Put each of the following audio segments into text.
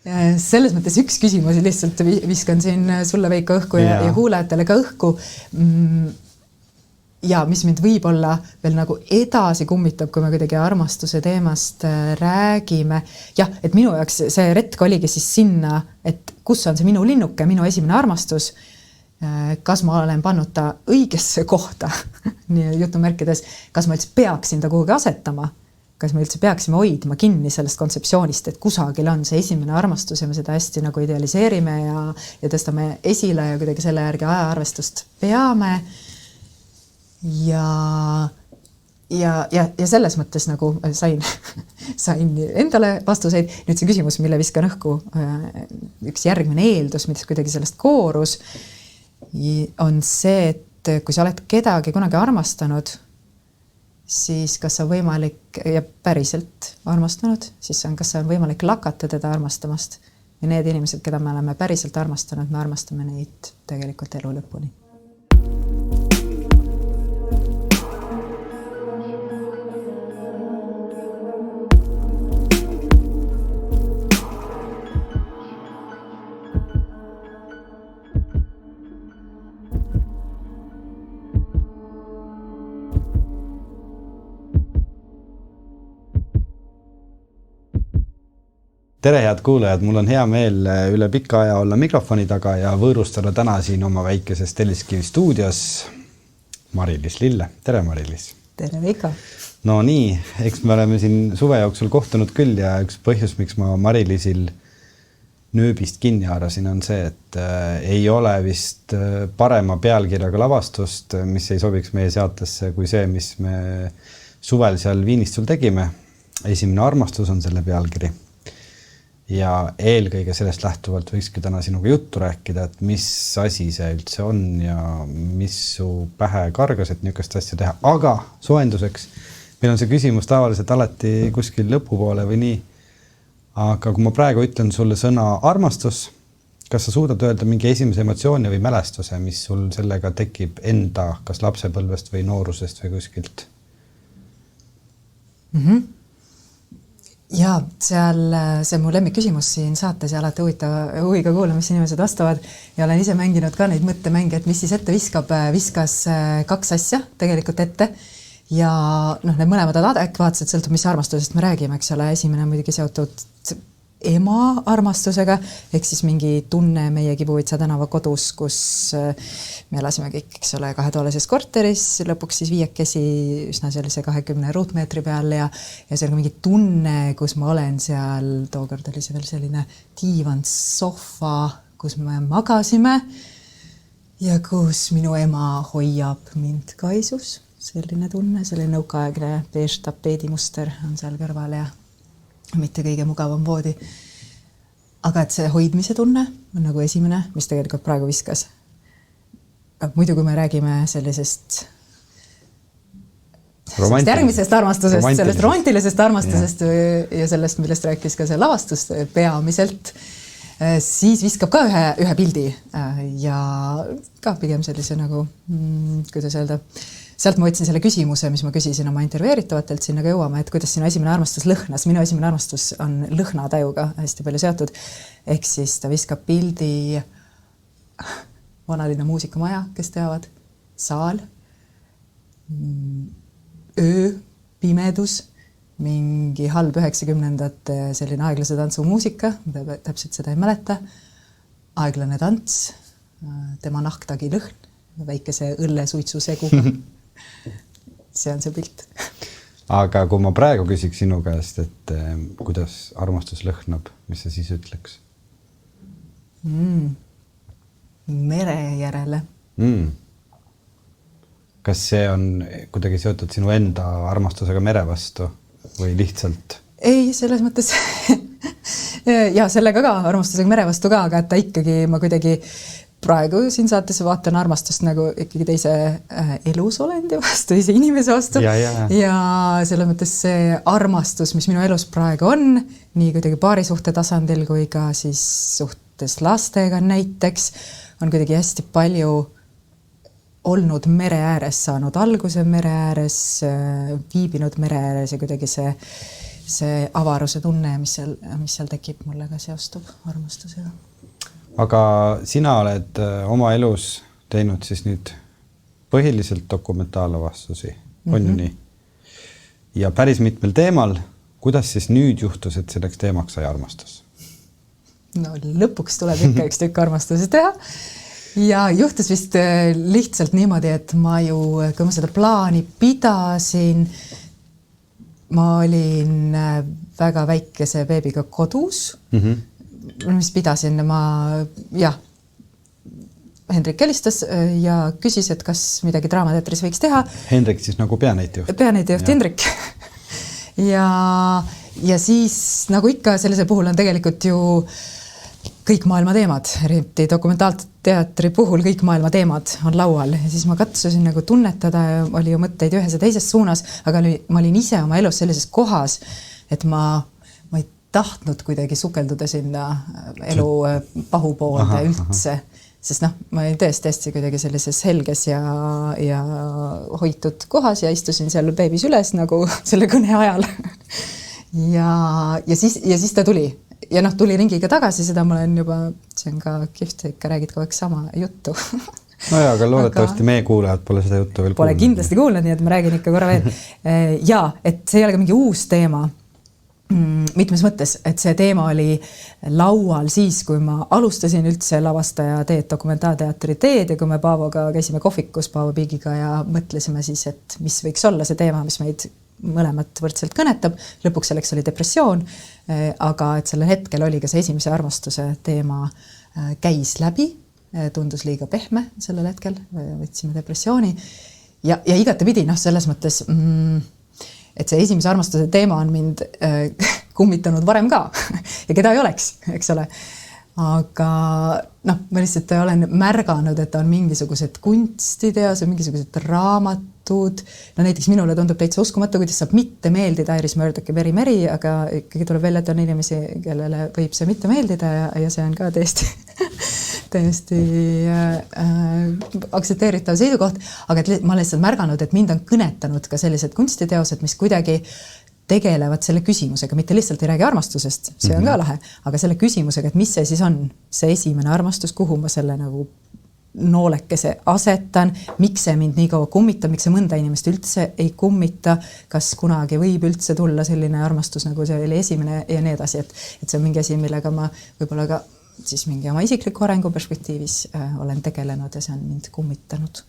Selles mõttes üks küsimus lihtsalt viskan siin sulle Veiko õhku ja kuulajatele ka õhku. Ja mis mind võib-olla veel nagu edasi kummitab, kui me kuidagi armastuse teemast räägime. Jah, et minu jaoks see retk oligi siis sinna, et kus on see minu linnuke, minu esimene armastus, kas ma olen pannud ta õigesse kohta, nii jutumärkides, kas ma üldse peaksin ta kuhugi asetama, kas me üldse peaksime hoidma kinni sellest kontseptsioonist, et kusagil on see esimene armastus ja me seda hästi nagu idealiseerime ja tõstame esile ja kuidagi selle järgi ajaarvestust peame. Ja selles mõttes nagu sain endale vastuseid. Nüüd see küsimus, mille viskan õhku, üks järgmine eeldus, mis kuidagi sellest koorus, on see, et kui sa oled kedagi kunagi armastanud, siis kas on võimalik ja päriselt armastanud, siis kas on võimalik lakata teda armastamast. Ja need inimesed, keda me oleme päriselt armastanud, me armastame neid tegelikult elu lõpuni. Tere, head kuulajad, mul on hea meel üle pika aja olla mikrofoni taga ja võõrustada täna siin oma väikeses Telliskivi stuudios Mari-Liis Lille. Tere, Mari-Liis. Tere, Veiko. No nii, eks me oleme siin suve jooksul kohtunud küll ja üks põhjus, miks ma Mari-Liisil nööbist kinni haarasin, on see, et ei ole vist parema pealkirjaga lavastust, mis ei sobiks meie saatesse kui see, mis me suvel seal Viinistul tegime. Esimene armastus on selle pealkiri. Ja eelkõige sellest lähtuvalt võikski täna sinuga juttu rääkida, et mis asi see üldse on ja mis su pähe kargas, et niisugust asja teha. Aga soenduseks, meil on see küsimus tavaliselt alati kuskil lõpupoole või nii. Aga kui ma praegu ütlen sulle sõna armastus, kas sa suudad öelda mingi esimese emotsiooni või mälestuse, mis sul sellega tekib enda, kas lapsepõlvest või noorusest või kuskilt? Ja seal see mu lemmiküsimus siin saates ja alati huviga kuulama, mis inimesed vastavad ja olen ise mänginud ka neid mõttemänge, et mis siis ette viskas 2 asja tegelikult ette ja need mõlemad on adekvaatsed, sõltub mis armastusest me räägime, eks ole, esimene on muidugi seotud ema armastusega, ehk siis mingi tunne meie Kibuvitsa tänava kodus, kus me elasime kõik, eks ole, 2-toalises korteris, lõpuks siis 5 üsna sellise 20 ruutmeetri peal ja see on mingi tunne, kus ma olen seal, tookord oli see veel selline diivan sohva, kus me magasime ja kus minu ema hoiab mind kaisus, selline tunne, selline nõukaaegne beige tapeedimuster on seal kõrval ja mitte kõige mugavam voodi. Aga et see hoidmise tunne on nagu esimene, mis tegelikult praegu viskas. Muidu kui me räägime sellisest järgmisest armastusest, sellest romantilisest armastusest ja sellest, millest rääkis ka see lavastus peamiselt, siis viskab ka ühe pildi ja ka pigem sellise nagu, kuidas öelda, sealt ma võtsin selle küsimuse, mis ma küsisin oma intervjueeritavatelt, sinna ka jõuame, et kuidas sinu esimene armastus lõhnas. Minu esimene armastus on lõhnatajuga hästi palju seotud. Ehk siis ta viskab pildi vanalinna muusikamaja, kes teavad, saal, öö, pimedus, mingi halb 90ndate selline aeglase tantsu muusika, täpselt seda ei mäleta, aeglane tants, tema nahktagi lõhn, väikese õllesuitsu seguga. See on see pilt. Aga kui ma praegu küsiks sinu käest, et kuidas armastus lõhnab, mis sa siis ütleks? Mere järele. Kas see on kuidagi seotud sinu enda armastusega mere vastu või lihtsalt? Ei, selles mõttes ja sellega ka, armastusega mere vastu ka, aga et ta ikkagi ma kuidagi praegu siin saates vaatan armastust nagu ikkagi teise elusolendi vastu, teise inimese vastu. Ja selles mõttes see armastus, mis minu elus praegu on, nii kuidagi paarisuhte tasandil kui ka siis suhtes lastega näiteks, on kuidagi hästi palju olnud mere ääres, saanud alguse mere ääres, viibinud mere ääres ja kuidagi see see avaruse tunne, mis seal tekib, mulle ka seostub armastusega. Aga sina oled oma elus teinud siis nüüd põhiliselt dokumentaalavastusi, on ju nii? Ja päris mitmel teemal, kuidas siis nüüd juhtus, et selleks teemaks sai armastus? No lõpuks tuleb ikka üks tükk armastusi teha ja juhtus vist lihtsalt niimoodi, et kui ma seda plaani pidasin, ma olin väga väikese beebiga kodus, mis pidasin, Hendrik helistas ja küsis, et kas midagi Draamateatris võiks teha. Hendrik siis nagu peanäitejuht. Peanäitejuht Hendrik. Ja siis nagu ikka sellise puhul on tegelikult ju kõik maailma teemad, eriti dokumentaalteatri puhul kõik maailma teemad on laual ja siis ma katsusin nagu tunnetada ja oli ju mõtteid ühes ja teises suunas, aga ma olin ise oma elus sellises kohas, et ma ei tahtnud kuidagi sukelduda sinna elu pahupoolde üldse. Sest ma olin tõesti kuidagi sellises helges ja hoitud kohas ja istusin seal beebis üles nagu selle kõne ajal. ja siis ta tuli. Ja tuli ringiga tagasi, seda ma olen juba, see on ka kihvt, ikka räägid kogu aeg sama juttu. No jaa, aga loodetavasti meie kuulajad pole seda juttu veel kuulnud. Pole kindlasti kuulnud, nii et ma räägin ikka korra veel. Ja, et see ei ole ka mingi uus teema. Mitmes mõttes, et see teema oli laual siis, kui ma alustasin üldse lavastaja teed, dokumentaalteatri teed ja kui me Paavoga käisime kohvikus Paavo Piigiga ja mõtlesime siis, et mis võiks olla see teema, mis meid mõlemat võrdselt kõnetab. Lõpuks selleks oli depressioon, aga et sellel hetkel oli ka see esimese armastuse teema käis läbi, tundus liiga pehme sellel hetkel, võtsime depressiooni ja igatepidi, selles mõttes et see esimese armastuse teema on mind kummitanud varem ka ja keda ei oleks, eks ole. Aga ma lihtsalt olen märganud, et on mingisugused kunstiteos ja mingisugused raamatud. Näiteks minule tundub täitsa uskumatu, kuidas saab mitte meeldida Iris Murdoch ja Mary Mary, aga ikkagi tuleb välja, et on inimesi, kellele võib see mitte meeldida ja see on ka täiesti aktsepteeritav seisukoht, aga ma olen lihtsalt märganud, et mind on kõnetanud ka sellised kunstiteosed, mis kuidagi tegelevad selle küsimusega, mitte lihtsalt ei räägi armastusest, see on ka lahe, aga selle küsimusega, et mis see siis on, see esimene armastus, kuhu ma selle nagu noolekese asetan, miks see mind nii kaua kummitab, miks see mõnda inimest üldse ei kummita, kas kunagi võib üldse tulla selline armastus, nagu see oli esimene ja nii edasi, et see on mingi asi, millega ma võib-olla ka siis mingi oma isikliku arengu perspektiivis olen tegelenud ja see on mind kummitanud.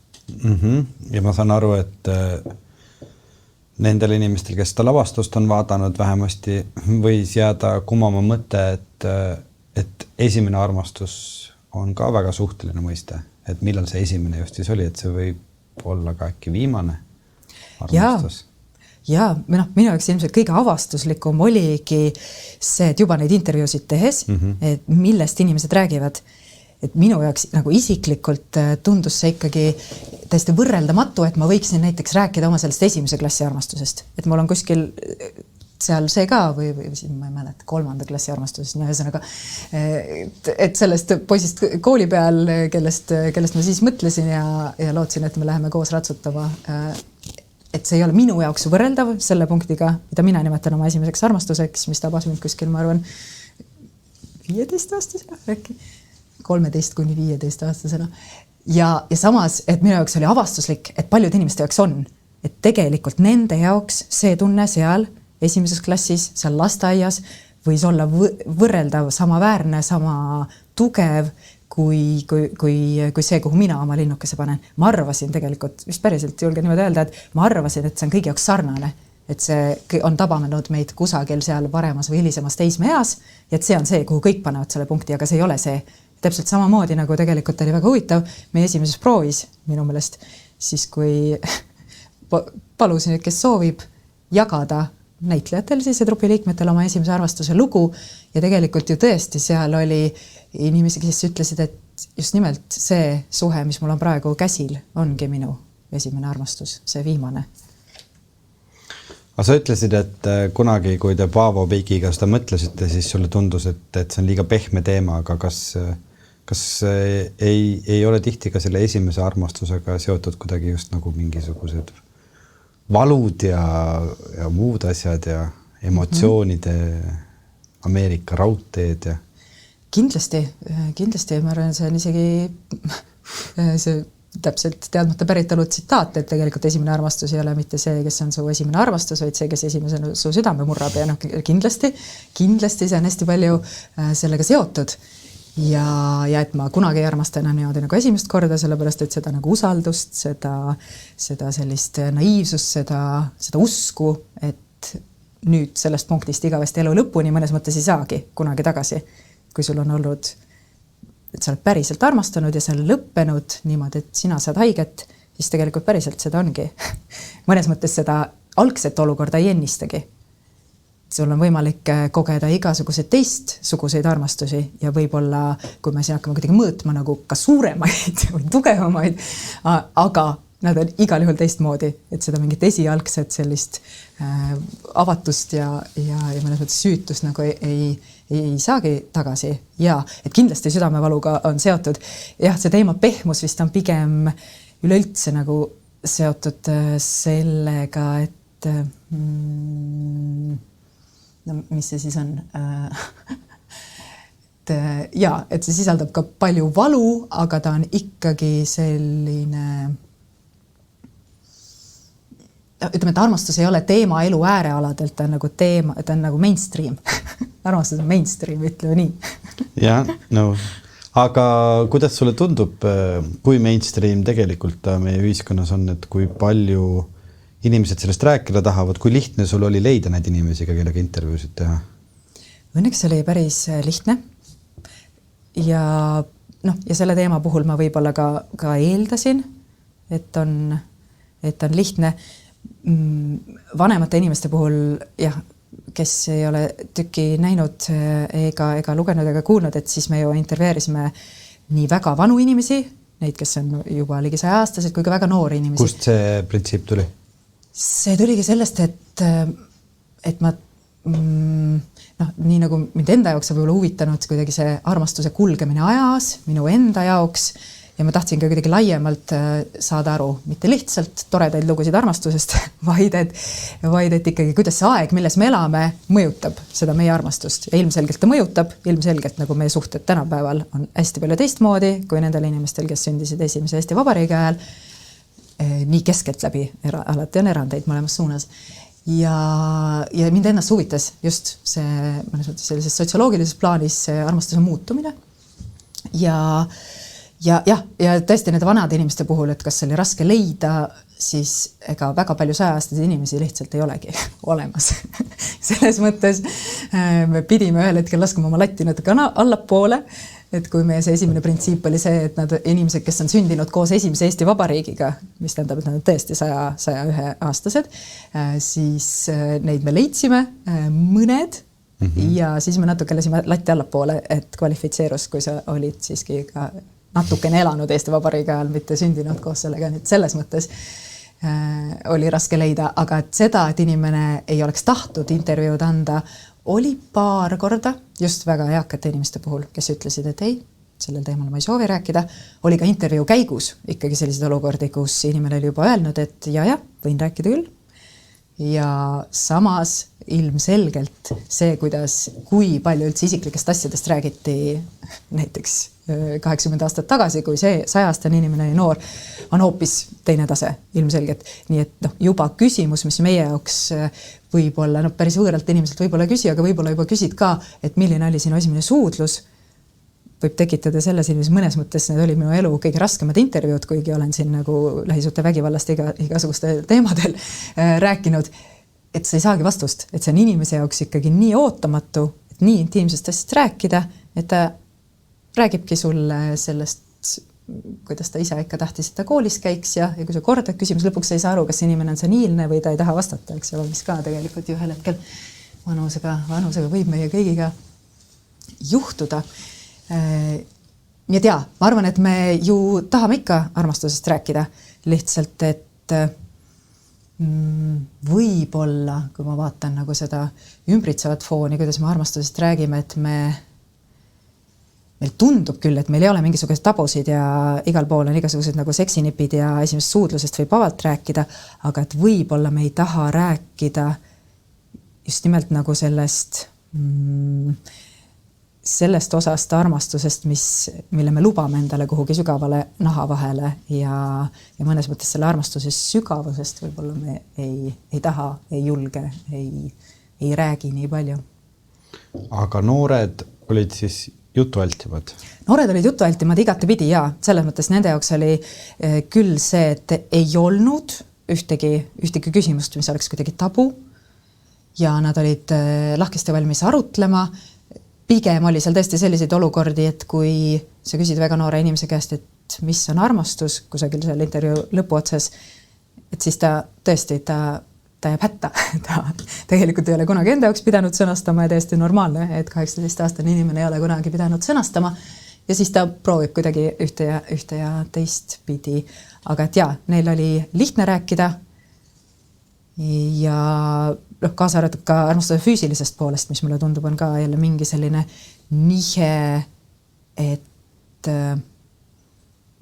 Ja ma saan aru, et nendel inimestel, kes seda lavastust on vaadanud, vähemasti võis jääda kumama mõte, et esimene armastus on ka väga suhteline mõiste, et millal see esimene just siis oli, et see võib olla ka äkki viimane armastus. Ja minu jaoks ilmselt kõige avastuslikum oligi see, et juba neid intervjuusid tehes, et millest inimesed räägivad, et minu jaoks nagu isiklikult tundus see ikkagi täiesti võrreldamatu, et ma võiksin näiteks rääkida oma sellest esimese klassi armastusest. Et mul on kuskil seal see ka või ma ei mäleta, 3. klassi armastusest, ühesõnaga, et sellest poisist kooli peal, kellest ma siis mõtlesin ja lootsin, et me läheme koos ratsutama. Et see ei ole minu jaoks võrreldav selle punktiga, mida mina nimetan oma esimeseks armastuseks, mis tabas mind kuskil, ma arvan, 15-aastasena äkki. 13–15-aastasena. Ja samas, et minu jaoks oli avastuslik, et paljud inimeste jaoks on, et tegelikult nende jaoks see tunne seal esimeses klassis, seal lasteaias võis olla võrreldav, sama väärne, sama tugev kui see, kuhu mina oma linnukese panen. Ma arvasin tegelikult, vist päriselt julgen niimoodi öelda, et ma arvasin, et see on kõigi jaoks sarnane, et see on tabanud meid kusagil seal varemas või hilisemas teismeeas ja et see on see, kuhu kõik panevad selle punkti, aga see ei ole see. Täpselt samamoodi, nagu tegelikult oli väga huvitav meie esimeses proovis minu meelest, siis kui palusin, et kes soovib jagada näitlejatel, siis ja trupi liikmetel oma esimese arvastuse lugu ja tegelikult ju tõesti seal oli inimesi, kes ütlesid, et just nimelt see suhe, mis mul on praegu käsil, ongi minu esimene armastus, see viimane. Aga sa ütlesid, et kunagi, kui te Paavo Piigiga seda mõtlesite, siis sulle tundus, et see on liiga pehme teema, aga kas ei ole tihti ka selle esimese armastusega seotud kuidagi just nagu mingisugused valud ja muud asjad ja emotsioonide Ameerika raudteed ja kindlasti, ma arvan, see on isegi see täpselt teadmata päritolu tsitaat, et tegelikult esimene armastus ei ole mitte see, kes on su esimene armastus, vaid see, kes esimesena su südame murrab ja kindlasti see on hästi palju sellega seotud. Ja et ma kunagi ei armasta enam niimoodi nagu esimest korda, sellepärast, et seda nagu usaldust, seda sellist naiivsust, seda usku, et nüüd sellest punktist igavesti elu lõpuni mõnes mõttes ei saagi kunagi tagasi, kui sul on olnud, et sa oled päriselt armastanud ja see on lõppenud niimoodi, et sina saad haiget, siis tegelikult päriselt seda ongi. Mõnes mõttes seda algset olukorda ei ennistagi. Sul on võimalik kogeda igasuguseid teistsuguseid armastusi ja võib-olla, kui me siin hakkame kuidagi mõõtma nagu ka suuremaid või tugevamaid, aga nad on igal juhul teistmoodi, et seda mingit esialgset sellist avatust ja mõnes mõttes süütust nagu ei saagi tagasi. Ja, et kindlasti südamevaluga on seotud. Jah, see teema pehmus vist on pigem üleüldse nagu seotud sellega, et no mis see siis on? Et see sisaldab ka palju valu, aga ta on ikkagi selline ütleme, et armastus ei ole teema elu äärealadelt, ta on nagu teema, ta on nagu mainstream. Armastus on mainstream, ütleme nii. Ja, no, aga kuidas sulle tundub, kui mainstream tegelikult ta meie ühiskonnas on, et kui palju inimesed sellest rääkida tahavad, kui lihtne sul oli leida neid inimesi, kellega intervjuusid teha? Õnneks oli päris lihtne ja selle teema puhul ma võib-olla ka eeldasin, et on lihtne. Vanemate inimeste puhul, jah, kes ei ole tükki näinud ega lugenud ega kuulnud, et siis me ju intervjueerisime nii väga vanu inimesi, neid, kes on juba ligi 100-aastased, kui ka väga noori inimesi. Kust see printsiip tuli? See tuligi sellest, et ma nii nagu mind enda jaoks on võib-olla huvitanud kuidagi see armastuse kulgemine ajas, minu enda jaoks, ja ma tahtsin ka kuidagi laiemalt saada aru, mitte lihtsalt toredaid lugusid armastusest, vaid et ikkagi, kuidas see aeg, milles me elame, mõjutab seda meie armastust. Ja ilmselgelt ta mõjutab, ilmselgelt nagu meie suhted tänapäeval on hästi palju teistmoodi kui nendel inimestel, kes sündisid esimese Eesti Vabariigi ajal. Nii keskelt läbi, alati on erandeid mõlemas suunas. Ja mind ennast huvitas just see sellises sotsioloogilises plaanis armastuse muutumine. Ja tõesti nende vanade inimeste puhul, et kas oli raske leida, siis ega väga palju 100-aastaseid inimesi lihtsalt ei olegi olemas. Selles mõttes me pidime ühel hetkel laskuma oma latti natuke allapoole, et kui meie see esimene printsiip oli see, et nad inimesed, kes on sündinud koos esimese Eesti Vabariigiga, mis tähendab, et nad on tõesti 101-aastased, siis neid me leidsime mõned ja siis me natuke lasime latti allapoole, et kvalifitseerus, kui sa olid siiski ka natukene elanud Eesti Vabariigi ajal, mitte sündinud koos sellega, nüüd selles mõttes oli raske leida, aga et seda, et inimene ei oleks tahtnud intervjuud anda, oli paar korda just väga eakate inimeste puhul, kes ütlesid, et ei, sellel teemal ma ei soovi rääkida. Oli ka intervjuu käigus ikkagi sellised olukordi, kus inimene oli juba öelnud, et ja, võin rääkida küll. Ja samas ilmselgelt see, kui palju üldse isiklikest asjadest räägiti näiteks 80 aastat tagasi, kui see 100-aastane inimene oli noor, on hoopis teine tase ilmselgelt. Nii et juba küsimus, mis meie jaoks võib-olla, päris võõralt inimeselt võib-olla küsi, aga võib-olla juba küsid ka, et milline oli sinu esimene suudlus, võib tekitada selles inimes mõnes mõttes, need oli minu elu kõige raskemad intervjuud, kuigi olen siin nagu lähisuhte vägivallast igasuguste teemadel rääkinud, et sa ei saagi vastust, et see on inimese jaoks ikkagi nii ootamatu, et nii intiimsest asjast rääkida, et ta räägibki sulle sellest, kuidas ta ise ikka tahtis, et ta koolis käiks ja kui sa kordad küsimus, lõpuks sa ei saa aru, kas inimene on seniilne või ta ei taha vastata, eks ole, mis ka tegelikult ju ühel hetkel vanusega võib meie kõigiga juhtuda. Nii et ma arvan, et me ju tahame ikka armastusest rääkida, lihtsalt, et võib-olla, kui ma vaatan nagu seda ümbritsevat fooni, kuidas me armastusest räägime, et meil tundub küll, et meil ei ole mingisugused tabusid ja igal pool on igasugused nagu seksinipid ja esimest suudlusest võib vabalt rääkida, aga et võib-olla me ei taha rääkida just nimelt nagu sellest osast armastusest, mille me lubame endale kuhugi sügavale naha vahele ja mõnes mõttes selle armastuse sügavusest võib-olla me ei taha, ei julge, ei räägi nii palju. Aga noored olid siis jutualtimad? Noored olid jutualtimad igatepidi ja selles mõttes nende jaoks oli küll see, et ei olnud ühtegi küsimust, mis oleks kuidagi tabu ja nad olid lahkesti valmis arutlema. Pigem oli seal tõesti selliseid olukordi, et kui sa küsid väga noore inimese käest, et mis on armastus kusagil seal intervjuu lõpuotsas, et siis ta tõesti, ta jääb hätta. Ta tegelikult ei ole kunagi enda jaoks pidanud sõnastama ja täiesti normaalne, et 18-aastane inimene ei ole kunagi pidanud sõnastama ja siis ta proovib kuidagi ühte ja teist pidi. Aga et jaa, neil oli lihtne rääkida ja kaasa arvatud ka armastuse füüsilisest poolest, mis mulle tundub on ka jälle mingi selline nihe, et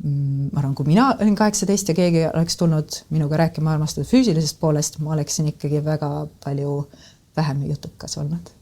ma arvan, kui mina olin 18 ja keegi oleks tulnud minuga rääkima armastuse füüsilisest poolest, ma oleksin ikkagi väga palju vähem jutukas olnud.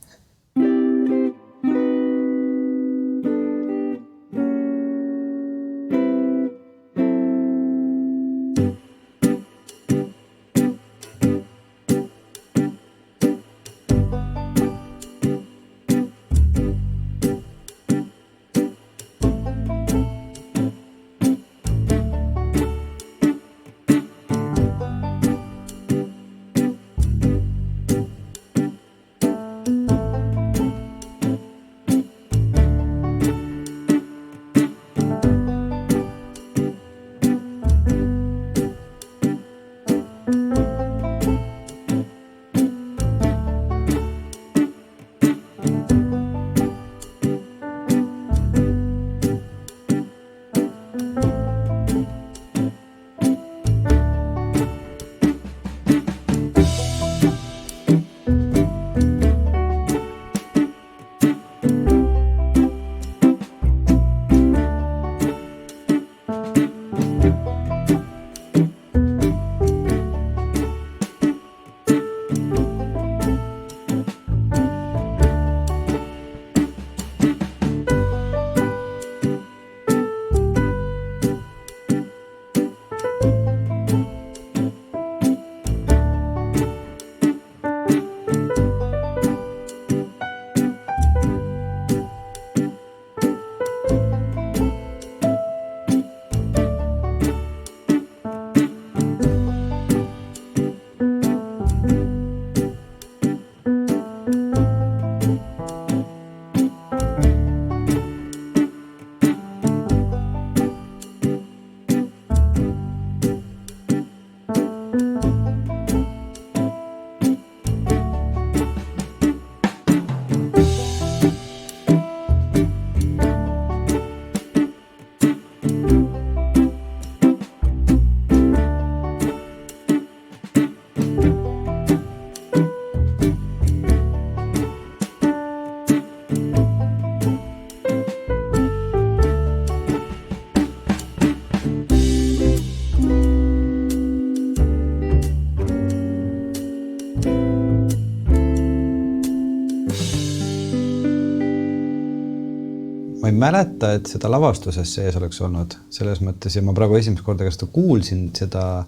Ma ei mäleta, et seda lavastuses sees oleks olnud selles mõttes ja ma praegu esimest korda ka seda kuulsin seda,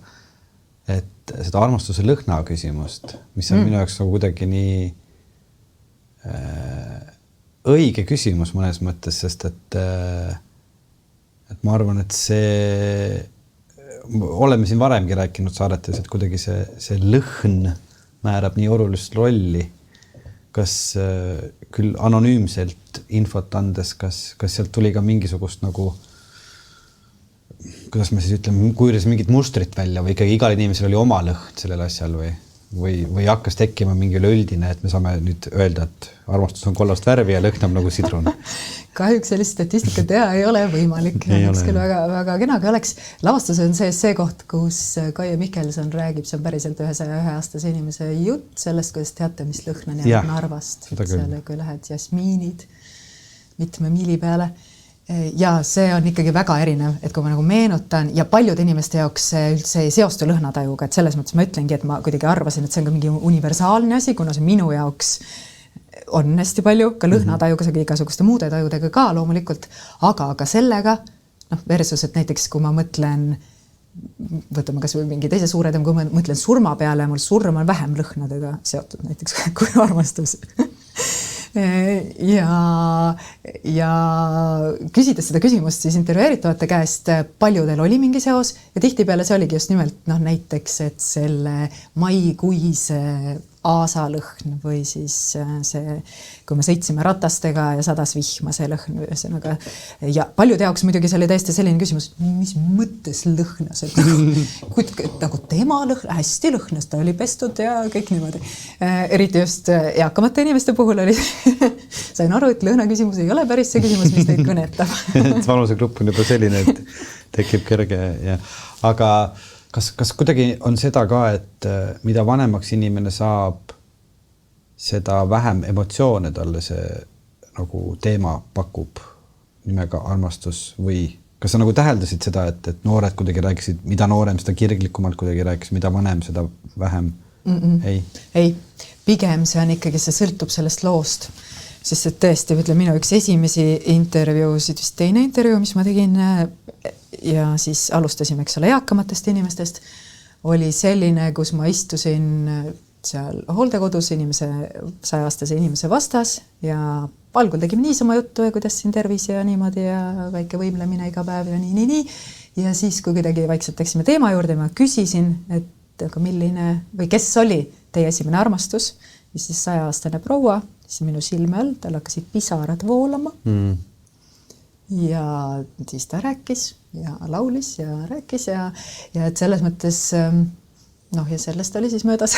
et seda armastuse lõhna küsimust, mis on minu jaoks nagu kuidagi nii õige küsimus mõnes mõttes, sest et ma arvan, et oleme siin varemgi rääkinud saadetes, et kuidagi see lõhn määrab nii olulist rolli, kas küll anonüümselt infot andes, kas sealt tuli ka mingisugust nagu, kuidas ma siis ütleme, kujunes mingit mustrit välja või ikkagi igal inimesel oli oma lõhn sellel asjal või hakkas tekkima mingi üleüldine, et me saame nüüd öelda, et armastus on kollast värvi ja lõhnab nagu sidrun. Kahjuks sellist statistikat teha ei ole võimalik. Küll väga kenagi oleks. Lavastus on see koht, kus Kaie Mihkelson räägib, see on päriselt 101-aastase inimese jutt sellest, kuidas teate, mis lõhna on jäänud Narvast. Seal, kui lähed jasmiinid mitme miili peale. Ja see on ikkagi väga erinev, et kui ma nagu meenutan ja paljude inimeste jaoks see üldse ei seostu lõhnatajuga, et selles mõttes ma ütlengi, et ma kuidagi arvasin, et see on ka mingi universaalne asi, kuna see minu jaoks on hästi palju ka lõhnatajuga, see igasuguste muude tajudega ka loomulikult, aga sellega versus, et näiteks kui ma mõtlen, võtame kas või mingi teise suure teema, kui ma mõtlen surma peale, mul surm on vähem lõhnadega seotud näiteks kui armastus. ja küsides seda küsimust siis intervjueeritavate käest, paljudel oli mingi seos ja tihtipeale see oligi just nimelt näiteks, et selle maikuise aasalõhn või siis see, kui me sõitsime ratastega ja sadas vihma, see lõhn ühesõnaga. Ja paljude jaoks muidugi see oli täiesti selline küsimus, mis mõttes lõhnas, et nagu tema lõhn, hästi lõhnas, ta oli pestud ja kõik niimoodi. Eriti just eakamate inimeste puhul oli sain aru, et lõhna küsimus ei ole päris see küsimus, mis neid kõnetab. Vanusegrupp on juba selline, et tekib kerge ja aga kas kuidagi on seda ka, et mida vanemaks inimene saab, seda vähem emotsioone talle see nagu teema pakub nimega armastus või kas sa nagu täheldasid seda, et noored kuidagi rääkisid, mida noorem, seda kirglikumalt kuidagi rääkis, mida vanem, seda vähem? Ei, pigem see on ikkagi, see sõltub sellest loost, sest et tõesti, ütle minu üks esimesi intervjuusid, vist teine intervjuu, mis ma tegin ja siis alustasime, eks ole, eakamatest inimestest, oli selline, kus ma istusin seal hooldekodus 100-aastase inimese vastas ja algul tegime niisama juttu ja kuidas siin tervis ja niimoodi ja väike võimlemine iga päev ja nii. Ja siis, kui kuidagi vaikselt teksime teema juurde, ma küsisin, et aga milline või kes oli teie esimene armastus, ja siis 100-aastane proua, siis minu silme all, tal hakkasid pisarad voolama. Ja siis ta rääkis ja laulis ja rääkis ja et selles mõttes ja sellest oli siis möödas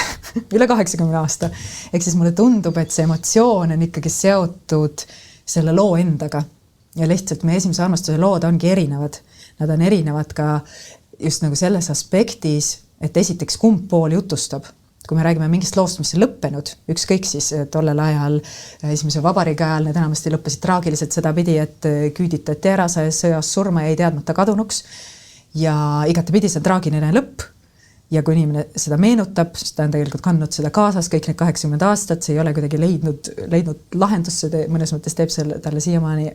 üle 80 aasta. Ehk siis mulle tundub, et see emotsioon on ikkagi seotud selle loo endaga ja lihtsalt meie esimese armastuse lood ongi erinevad. Nad on erinevad ka just nagu selles aspektis, et esiteks kumb pool jutustab. Kui me räägime mingist loost, mis on lõppenud, ükskõik siis tollel ajal esimese vabariigi ajal, need enamasti lõppesid traagiliselt seda pidi, et küüditati ära, sai sõjas surma ja ei teadmata kadunuks ja igatepidi see traagiline lõpp. Ja kui inimene seda meenutab, siis ta on tegelikult kandnud seda kaasas kõik need 80 aastat, see ei ole kuidagi leidnud lahendust, see mõnes mõttes teeb talle siiamaani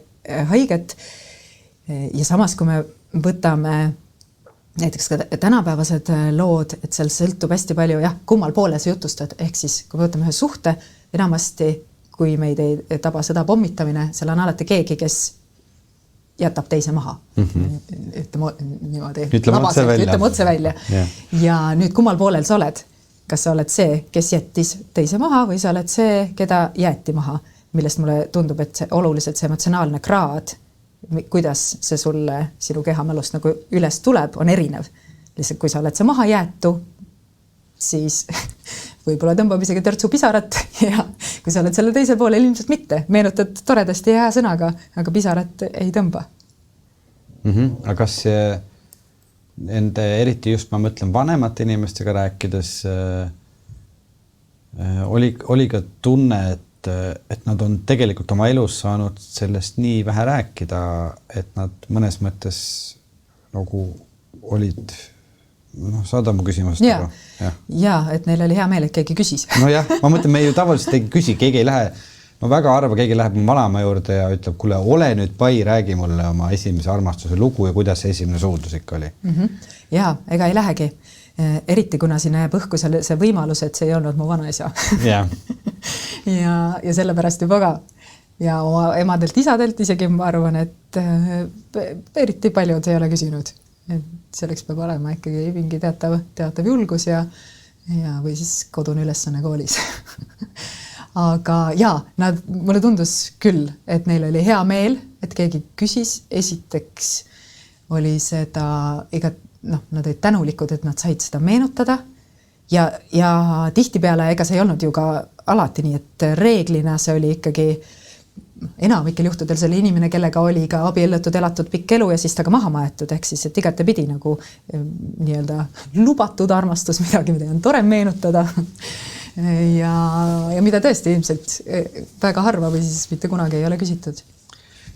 haiget. Ja samas, kui me võtame näiteks ka tänapäevased lood, et seal sõltub hästi palju, kummal poole sa jutustad, ehk siis kui me võtame ühe suhte, enamasti, kui meid ei taba sõda pommitamine, seal on alati keegi, kes jätab teise maha. Ütleme niimoodi. Ütleme otse välja. Ja nüüd kummal poolel sa oled? Kas sa oled see, kes jättis teise maha või sa oled see, keda jäeti maha, millest mulle tundub, et oluliselt see emotsionaalne kraad, kuidas see sulle sinu kehamälust nagu üles tuleb, on erinev. Lihtsalt kui sa oled see maha jäetu, siis võib-olla tõmbab isegi törtsu pisarat ja kui sa oled selle teisel poolel ilmselt mitte, meenutad toredasti hea sõnaga, aga pisarat ei tõmba. Aga kas nende, eriti just ma mõtlen vanemate inimestega rääkides, oli ka tunne, et nad on tegelikult oma elus saanud sellest nii vähe rääkida, et nad mõnes mõttes nagu olid, saada mu küsimusest aru. Ja, et neil oli hea meel, et keegi küsis. Jah, ma mõtlen, me ju tavaliselt ei küsi, keegi ei lähe, väga harva keegi läheb vanaema juurde ja ütleb, kuule, ole nüüd pai, räägi mulle oma esimese armastuse lugu ja kuidas see esimene suudlus ikka oli. Ja, ega ei lähegi. Eriti kuna siin jääb õhku see võimalus, et see ei olnud mu vanaisa. ja sellepärast juba ka. Ja oma emadelt, isadelt isegi ma arvan, et eriti paljud ei ole küsinud. Et selleks peab olema ikkagi mingi teatav julgus ja või siis kodune ülesanne koolis. Aga mulle tundus küll, et neil oli hea meel, et keegi küsis. Esiteks oli seda nad olid tänulikud, et nad said seda meenutada ja tihtipeale, ega see ei olnud ju ka alati nii, et reeglina see oli ikkagi enamikel juhtudel see oli inimene, kellega oli ka abiellutud, elatud pikk elu ja siis ta ka maha maetud, ehk siis, et igatepidi nagu nii-öelda lubatud armastus, midagi, mida on tore meenutada ja mida tõesti ilmselt väga harva või siis mitte kunagi ei ole küsitud.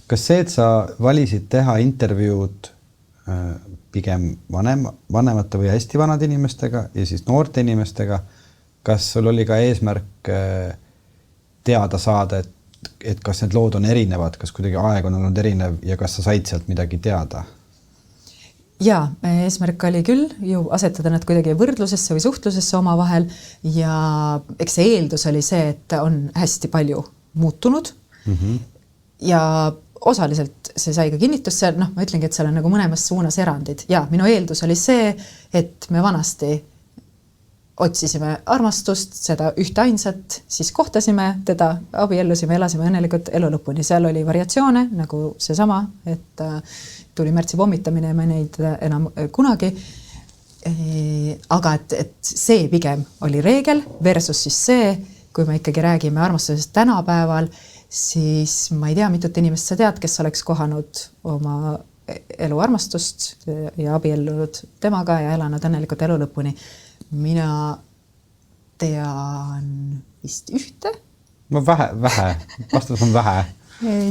kas see, et sa valisid teha intervjuud pigem vanemate või hästi vanade inimestega ja siis noorte inimestega, kas sul oli ka eesmärk teada saada, et kas need lood on erinevad, kas kuidagi aeg on olnud erinev ja kas sa said sealt midagi teada? Jaa, eesmärk oli küll ju asetada nad kuidagi võrdlusesse või suhtlusesse omavahel ja eks see eeldus oli see, et on hästi palju muutunud ja osaliselt see sai ka kinnitust seal, ma ütlengi, et seal on nagu mõlemas suunas erandid. Ja minu eeldus oli see, et me vanasti otsisime armastust, seda ühte ainsat, siis kohtasime teda, abiellusime, elasime õnnelikult elu lõpuni. Seal oli variatsioone, nagu seesama, et tuli märtsi pommitamine ja me neid enam kunagi. Aga et see pigem oli reegel versus siis see, kui me ikkagi räägime armastusest tänapäeval, siis ma ei tea, mitut inimest sa tead, kes oleks kohanud oma elu armastust ja abiellunud temaga ja elanud õnnelikult elu lõpuni. Mina tean vist ühte. No vähe. Vastus on vähe.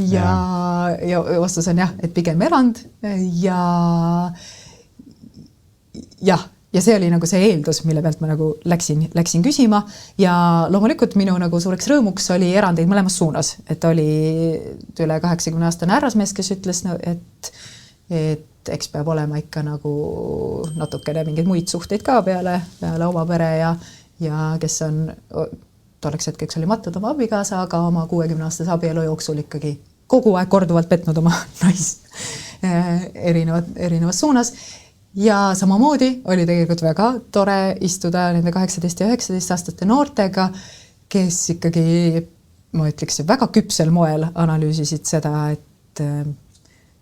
Ja vastus on jah, et pigem erand ja see oli nagu see eeldus, mille pealt ma nagu läksin küsima ja loomulikult minu nagu suureks rõõmuks oli erandeid mõlemas suunas, et oli üle 80-aastane härrasmees, kes ütles, et eks peab olema ikka nagu natukene mingeid muid suhteid ka peale oma pere ja kes on tolleks hetkeks oli matnud oma abikaasa, aga oma 60-aastase abielu jooksul ikkagi kogu aeg korduvalt petnud oma naist erinevas suunas. Ja samamoodi oli tegelikult väga tore istuda nende 18 ja 19 aastate noortega, kes ikkagi, ma ütleks, väga küpsel moel analüüsisid seda, et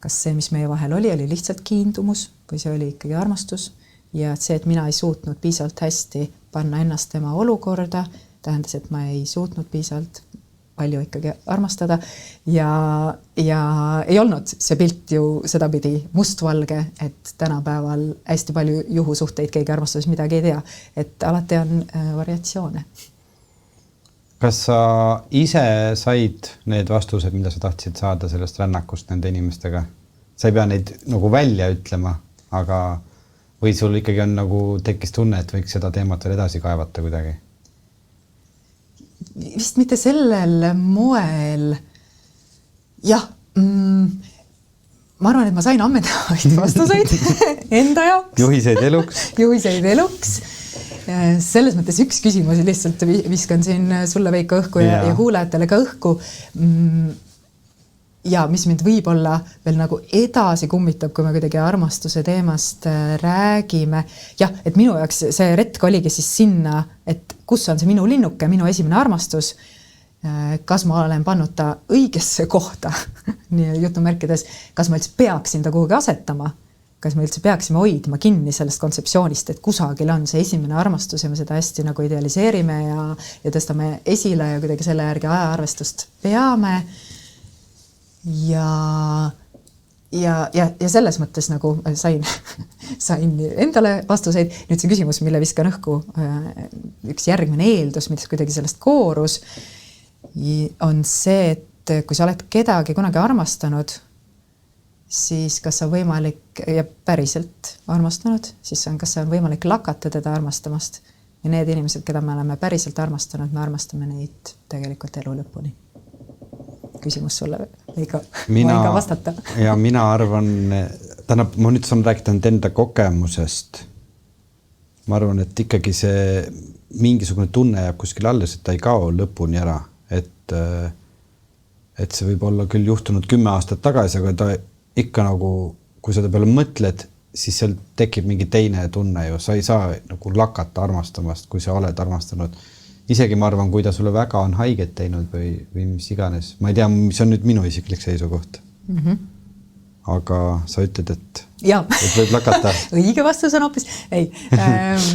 kas see, mis meie vahel oli lihtsalt kiindumus või see oli ikkagi armastus ja see, et mina ei suutnud piisavalt hästi panna ennast tema olukorda, tähendas, et ma ei suutnud piisavalt palju ikkagi armastada ja ei olnud see pilt ju sedapidi mustvalge, et tänapäeval hästi palju juhusuhteid keegi armastuses midagi ei tea, et alati on variatsioone. Kas sa ise said need vastused, mida sa tahtsid saada sellest rännakust nende inimestega? Sa ei pea neid nagu välja ütlema, aga või sul ikkagi on nagu tekkis tunne, et võiks seda teemat veel edasi kaevata kuidagi? Vist mitte sellel moel. Jah, ma arvan, et ma sain ammendavaid vastuseid enda jaoks. Juhiseid eluks. Selles mõttes üks küsimus lihtsalt viskan siin sulle Veiko õhku ja kuulajatele ka õhku. Ja mis mind võib-olla veel nagu edasi kummitab, kui me kuidagi armastuse teemast räägime. Jah, et minu jaoks see retk oligi siis sinna, et kus on see minu linnuke, minu esimene armastus, kas ma olen pannud ta õigesse kohta, nii jutumärkides, kas ma üldse peaksin ta kuhugi asetama, kas me üldse peaksime hoidma kinni sellest kontseptsioonist, et kusagil on see esimene armastus ja me seda hästi nagu idealiseerime ja tõstame esile ja kuidagi selle järgi ajaarvestust peame. Ja selles mõttes nagu sain endale vastuseid. Nüüd see küsimus, mille viskan õhku, üks järgmine eeldus, mis kuidagi sellest koorus, on see, et kui sa oled kedagi kunagi armastanud, siis kas on võimalik ja päriselt armastanud, siis kas on võimalik lakata teda armastamast. Ja need inimesed, keda me oleme päriselt armastanud, me armastame neid tegelikult elu lõpuni. Küsimus sulle võin ka vastata. Ja mina arvan, ma nüüd saan rääkida enda kogemusest. Ma arvan, et ikkagi see mingisugune tunne jääb kuskil alles, et ta ei kao lõpuni ära. Et see võib olla küll juhtunud 10 aastat tagasi, aga ta ikka nagu, kui seda peale mõtled, siis seal tekib mingi teine tunne ju. Sa ei saa nagu lakata armastamast, kui sa oled armastanud. Isegi ma arvan, kui ta sulle väga on haiget teinud või mis iganes. Ma ei tea, mis on nüüd minu isiklik seisukoht. Aga sa ütled, et võib lakata. Õige vastus on hoopis. Ei,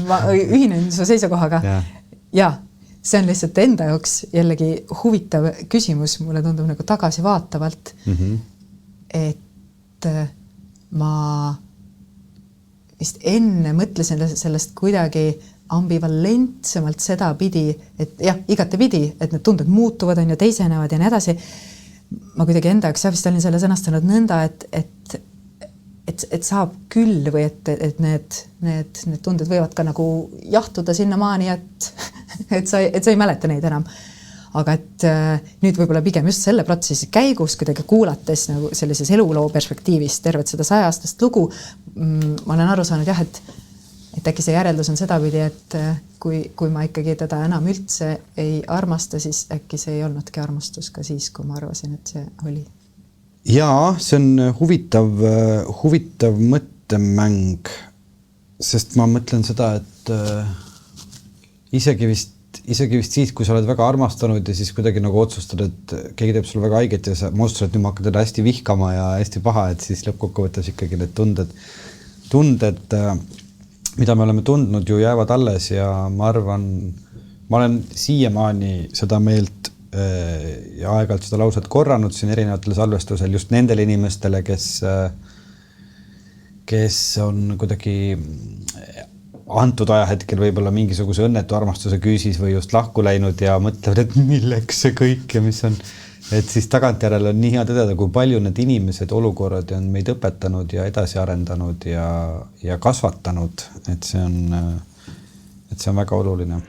ma ühinen su seisukohaga. Ja, see on lihtsalt enda jaoks jällegi huvitav küsimus. Mulle tundub nagu tagasi vaatavalt, et ma vist enne mõtlesin sellest kuidagi ambivalentsemalt seda pidi, et jah, igate pidi, et need tunded muutuvad on ja teisenevad ja nii edasi. ma kuidagi enda jaoks vist olin selle sõnastanud nõnda, et saab küll või et need tunded võivad ka nagu jahtuda sinna maani, et sa ei mäleta neid enam. Aga et nüüd võib-olla pigem just selle protsessi käigus kuidagi kuulates nagu sellises eluloo perspektiivist tervet seda 100-aastast lugu, ma olen aru saanud jah, et äkki see järeldus on sedapidi, et kui ma ikkagi teda enam üldse ei armasta, siis äkki see ei olnudki armastus ka siis, kui ma arvasin, et see oli. Jaa, see on huvitav mõttemäng, sest ma mõtlen seda, et isegi vist siis, kui sa oled väga armastanud ja siis kuidagi nagu otsustad, et keegi teeb sulle väga haiget ja sa otsustad, et nüüd ma hakkan teda hästi vihkama ja hästi paha, et siis lõppkokkuvõttes ikkagi need tunded, mida me oleme tundnud, ju jäävad alles ja ma arvan, ma olen siiamaani seda meelt ja aeg-ajalt seda lauset korranud siin erinevatel salvestusel just nendele inimestele, kes on kuidagi antud ajahetkel võib-olla mingisuguse õnnetu armastuse küüsis või just lahku läinud ja mõtlevad, et milleks see kõik ja mis on, et siis tagantjärele on nii hea tõdeda, kui palju need inimesed olukorrad on meid õpetanud ja edasi arendanud ja kasvatanud, et see on väga oluline.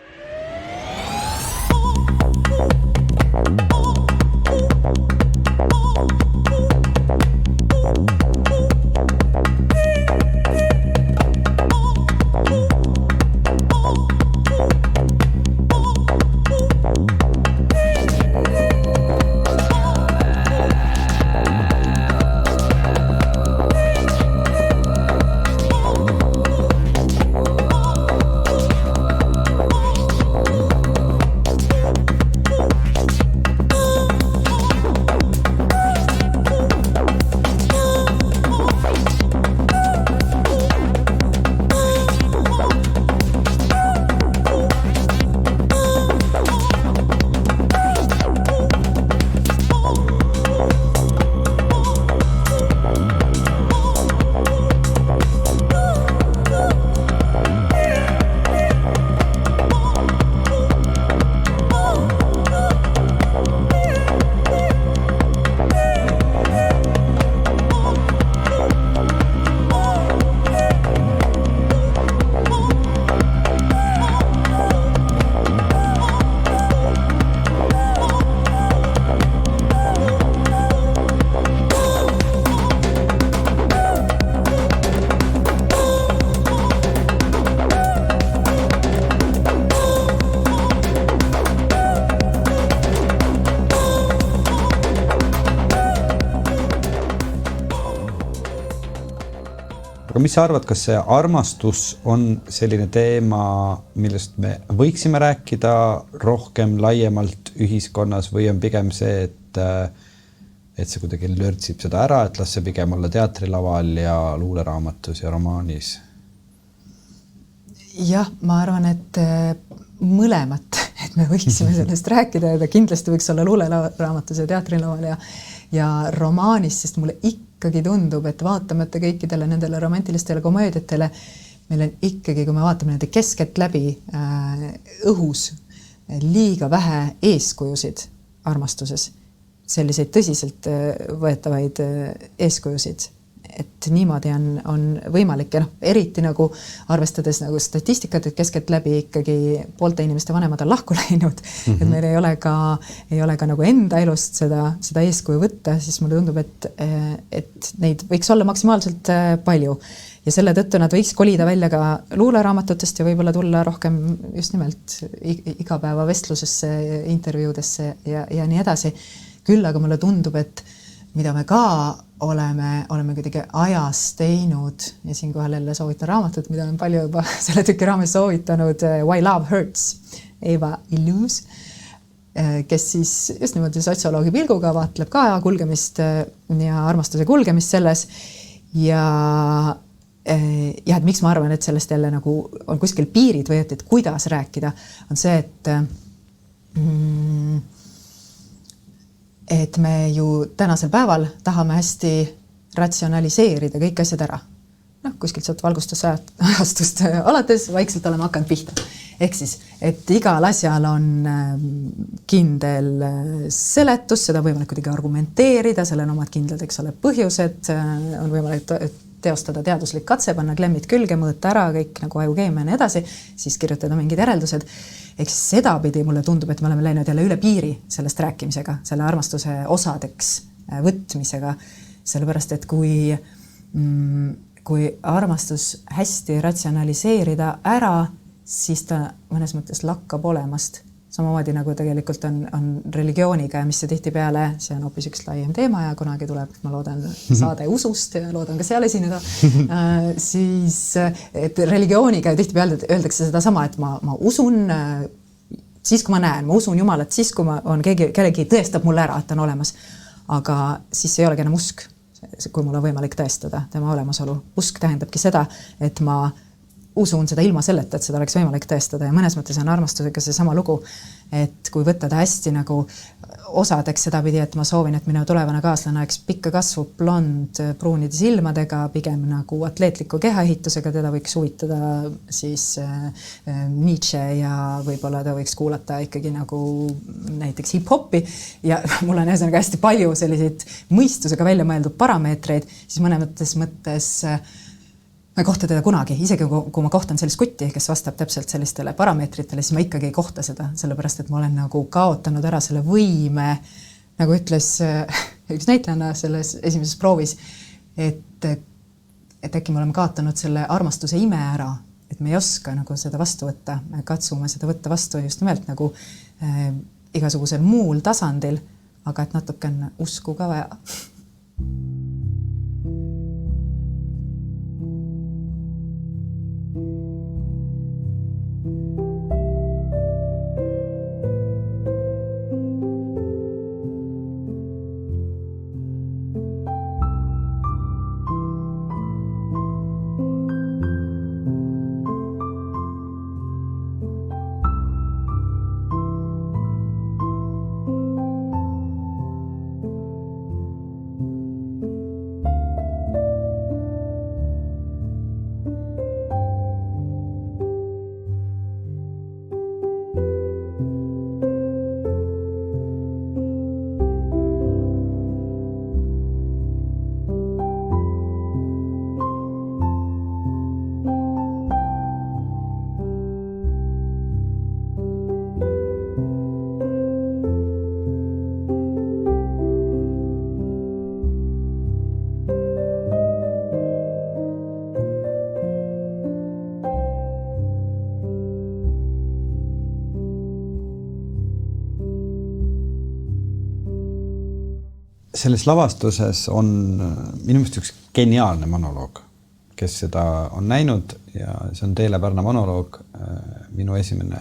Aga mis sa arvad, kas see armastus on selline teema, millest me võiksime rääkida rohkem laiemalt ühiskonnas või on pigem see, et see kuidagi lörtsib seda ära, et las see pigem olla teatrilaval ja luuleraamatus ja romaanis? Jah, ma arvan, et mõlemat, et me võiksime sellest rääkida ja ta kindlasti võiks olla luuleraamatus ja teatrilaval ja romaanis, sest mulle ikkagi tundub, et vaatamata kõikidele nendele romantilistele komöödiatele, meil on ikkagi, kui me vaatame nende keskelt läbi õhus, liiga vähe eeskujusid armastuses, selliseid tõsiselt võetavaid eeskujusid, et niimoodi on võimalik ja eriti nagu arvestades nagu statistikat, et keskelt läbi ikkagi poolte inimeste vanemad on lahku läinud, et meil ei ole ka nagu enda elust seda eeskuju võtta, siis mulle tundub, et neid võiks olla maksimaalselt palju ja selle tõttu nad võiks kolida välja ka luuleraamatutest ja võib-olla tulla rohkem just nimelt igapäeva vestlusesse, intervjuudesse ja nii edasi. Küll aga mulle tundub, et mida me ka oleme kuidagi ajas teinud ja siinkohal jälle soovitan raamatut, mida olen palju juba selle tüki raames soovitanud, Why Love Hurts, Eva Illouz, kes siis just niimoodi sotsioloogi pilguga vaatleb ka kulgemist ja armastuse kulgemist selles ja et miks ma arvan, et sellest jälle nagu on kuskil piirid või et kuidas rääkida, on see, et me ju tänasel päeval tahame hästi ratsionaliseerida kõik asjad ära. Kuskilt sealt valgustusajastust alates vaikselt oleme hakanud pihta. ehk siis, et igal asjal on kindel seletus, seda võimalik kuidagi argumenteerida, sellel on omad kindlad, eks ole, põhjused, on võimalik teostada teaduslik katse, panna klemmid külge, mõõta ära kõik nagu ajukeemia ja nii edasi, siis kirjutada mingid järeldused. Eks sedapidi mulle tundub, et me oleme läinud jälle üle piiri sellest rääkimisega, selle armastuse osadeks võtmisega, sellepärast, et kui armastus hästi ratsionaliseerida ära, siis ta mõnes mõttes lakkab olemast. Samamoodi nagu tegelikult on religiooniga ja mis see tihtipeale, see on hoopis üks laiem teema ja kunagi tuleb, ma loodan, saade usust ja loodan ka seal esineda, siis et religiooniga tihtipeale öeldakse seda sama, et ma usun siis, kui ma näen, ma usun Jumalat siis, kui on kellegi tõestab mulle ära, et ta on olemas. Aga siis ei olegi enam usk, kui mul on võimalik tõestada tema olemasolu. Usk tähendabki seda, et ma usun seda ilma selleta, et seda oleks võimalik tõestada ja mõnes mõttes on armastusega see sama lugu, et kui võtta ta hästi nagu osadeks sedapidi, et ma soovin, et minu tulevane kaaslane oleks pikka kasvu blond pruunide silmadega, pigem nagu atleetliku kehaehitusega, teda võiks huvitada siis Nietzsche ja võib-olla ta võiks kuulata ikkagi nagu näiteks hip-hopi ja mul on ühesõnaga hästi palju selliseid mõistusega välja mõeldud parameetreid, siis mõttes ma ei kohta teda kunagi, isegi kui ma kohtan sellist kutti, kes vastab täpselt sellistele parameetritele, siis ma ikkagi ei kohta seda, sellepärast et ma olen nagu kaotanud ära selle võime, nagu ütles üks näitlejana selles esimeses proovis, et äkki me oleme kaotanud selle armastuse ime ära, et me ei oska nagu seda vastu võtta, me katsume seda võtta vastu just nimelt nagu igasugusel muul tasandil, aga et natuke on usku ka vaja. Selles lavastuses on minu meelest üks geniaalne monoloog, kes seda on näinud ja see on Teele Pärna monoloog, minu esimene,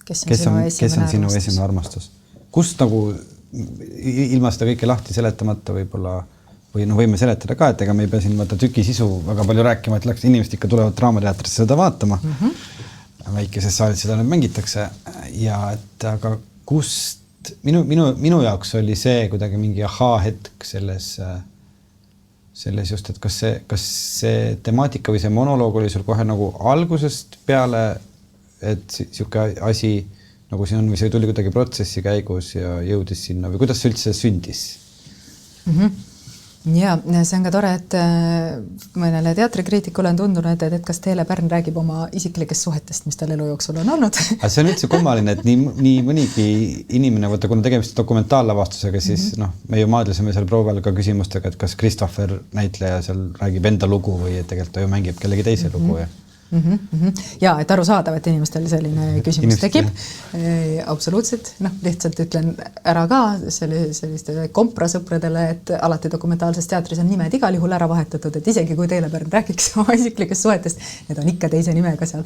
kes on sinu esimene armastus. Kust nagu ilma seda kõike lahti seletamata võib-olla, või võime seletada ka, et ega me ei pea siin tüki sisu väga palju rääkima, et inimesed ikka tulevad Draamateatrisse seda vaatama. Väikeses saalis seda nüüd mängitakse ja et aga kust minu jaoks oli see kuidagi mingi hetk selles just, et kas see temaatika või see monoloog oli sul kohe nagu algusest peale, et siuke asi nagu siin on, või see tuli kuidagi protsessi käigus ja jõudis sinna või kuidas see üldse sündis? Ja see on ka tore, et mõnele teatrikriitikule on tundunud, et kas Teele Pärn räägib oma isiklikest suhetest, mis tal elu jooksul on olnud. Aga see on üldse kummaline, et nii mõnigi inimene, võtta, kuna tegemist dokumentaallavastusega, siis me ju maadlesime seal prooval ka küsimustega, et kas Christopher näitleja seal räägib enda lugu või et tegelikult ta ju mängib kellegi teise lugu. Ja, et aru saadav, et inimestel selline küsimus tekib. Absoluutselt, lihtsalt ütlen ära ka selliste komprasõpradele, et alati dokumentaalses teatris on nimed igal juhul ära vahetatud, et isegi kui Teele Pärn rääkiks oma isiklikest suhetest, need on ikka teise nimega seal.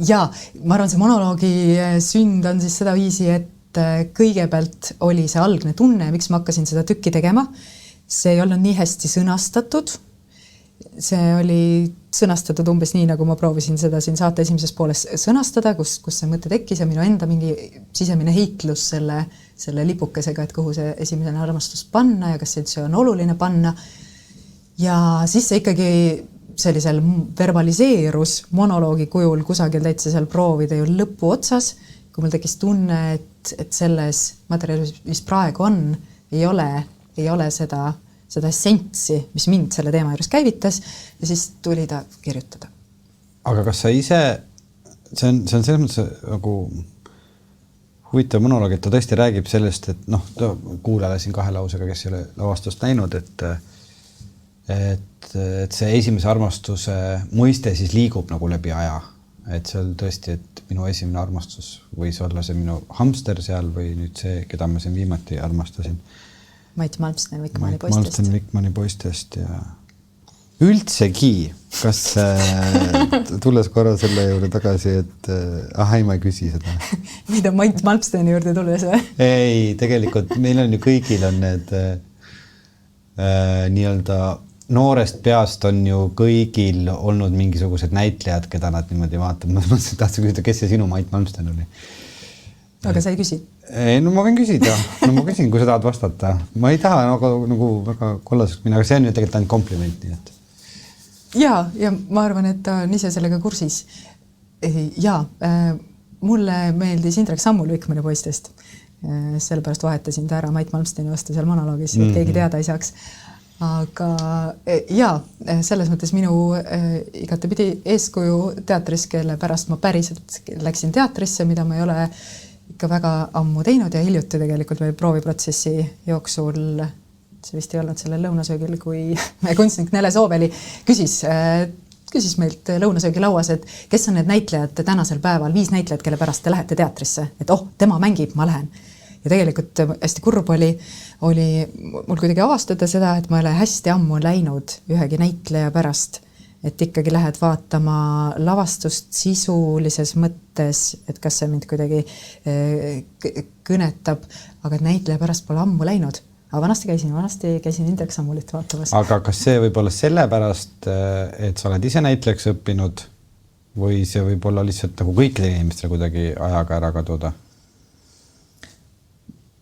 Ja ma arvan, see monoloogi sünd on siis seda viisi, et kõigepealt oli see algne tunne, miks ma hakkasin seda tükki tegema. See ei olnud nii hästi sõnastatud. See oli sõnastatud umbes nii, nagu ma proovisin seda siin saate esimeses pooles sõnastada, kus see mõte tekkis ja minu enda mingi sisemine heitlus selle lipukesega, et kuhu see esimesena armastus panna ja kas see on oluline panna. Ja siis see ikkagi sellisel verbaliseerus monoloogi kujul kusagil täitsa seal proovida ju lõpu otsas, kui mul tekkis tunne, et selles materjalis, mis praegu on, ei ole seda essentsi, mis mind selle teema juures käivitas ja siis tuli ta kirjutada. Aga kas sa ise, see on selles mõttes nagu huvitav monoloog, et ta tõesti räägib sellest, et kuulele siin 2 lausega, kes ei ole lavastust näinud, et see esimese armastuse mõiste siis liigub nagu läbi aja. Et seal tõesti, et minu esimene armastus võis olla see minu hamster seal või nüüd see, keda ma siin viimati armastasin. Mait Malmsten-Wickmani poistest ja üldsegi, kas tulles korra selle juurde tagasi, et ei, ma ei küsi seda. Mida Mait Malmsteni juurde tulles? Ei, tegelikult meil on ju kõigil on need nii-öelda noorest peast on ju kõigil olnud mingisugused näitlejad, keda nad niimoodi vaatab. Ma tahtsin küsida, kes see sinu Mait Malmsten oli? Aga sa ei küsi? Ei, ma võin küsida. Ma küsin, kui sa tahad vastata. Ma ei taha nagu väga kollaseks minna, aga see on ju tegelikult ainult kompliment. Nii et. Ja ma arvan, et ta on ise sellega kursis. Ja, mulle meeldis Indrek Sammul Wickmani poistest. Sellepärast vahetasin ta ära Mait Malmsteni vastu seal monoloogis, et keegi teada ei saaks. Aga selles mõttes minu igatepidi eeskuju teatris, kelle pärast ma päriselt läksin teatrisse, mida ma ei ole ikka väga ammu teinud ja hiljuti tegelikult meil prooviprotsessi jooksul, see vist ei olnud sellel lõunasöögil, kui meie kunstnik Nele Sooveli küsis meilt lõunasöögi lauas, et kes on need näitlejad tänasel päeval, 5 näitlejad, kelle pärast te lähete teatrisse, et tema mängib, ma lähen. Ja tegelikult hästi kurb oli mul kuidagi avastada seda, et ma ei ole hästi ammu läinud ühegi näitleja pärast, et ikkagi lähed vaatama lavastust sisulises mõttes, et kas see mind kuidagi kõnetab, aga näitleja pärast pole ammu läinud. Aga vanasti käisin Indrek Sammulit vaatamas. Aga kas see võib olla sellepärast, et sa oled ise näitlejaks õppinud või see võib olla lihtsalt nagu kõikide inimestele kuidagi ajaga ära kaduda?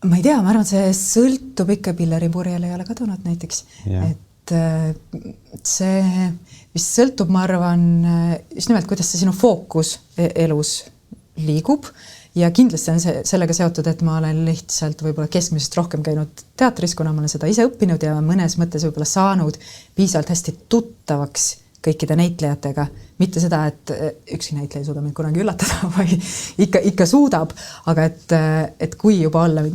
Ma ei tea, ma arvan, see sõltub ikka, Pilleri purjel ei ole kadunud näiteks. Ja. Et see, mis sõltub, ma arvan, just nimelt, kuidas see sinu fookus elus liigub ja kindlasti on see sellega seotud, et ma olen lihtsalt võib-olla keskmisest rohkem käinud teatris, kuna ma olen seda ise õppinud ja mõnes mõttes võib-olla saanud piisavalt hästi tuttavaks kõikide näitlejatega. Mitte seda, et ükski näitleja ei suuda mind kunagi üllatada, või ikka suudab, aga et kui juba olla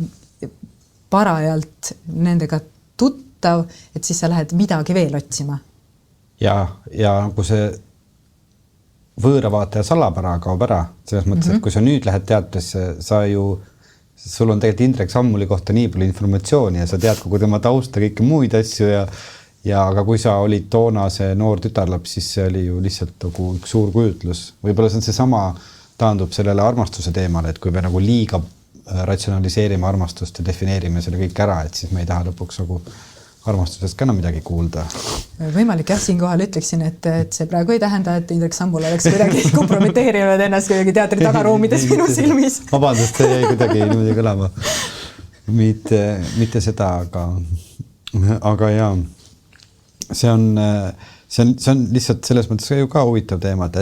parajalt nendega tuttav, et siis sa lähed midagi veel otsima. Ja kui see võõravaataja salapära kaob ära, selles mõttes, et kui sa nüüd lähed teatrisse, sul on tegelikult Indrek Sammuli kohta nii palju informatsiooni ja sa tead kogu tema tausta, kõike muid asju aga kui sa olid toona see noor tütarlaps, siis see oli ju lihtsalt nagu üks suur kujutlus. Võib-olla see on seesama taandub sellele armastuse teemale, et kui me nagu liiga ratsionaliseerime armastust ja defineerime selle kõik ära, et siis me ei taha lõpuks nagu armastusest ka enam midagi kuulda. Võimalik siinkohal ütleksin, et see praegu ei tähenda, et Indrek Sammul oleks kuidagi kompromiteerinud ennast kuidagi teatri tagaruumides minu silmis. Vabandust, see jäi kuidagi niimoodi kõlama. Mitte seda, aga jaa. See on lihtsalt selles mõttes ju ka huvitav teema, et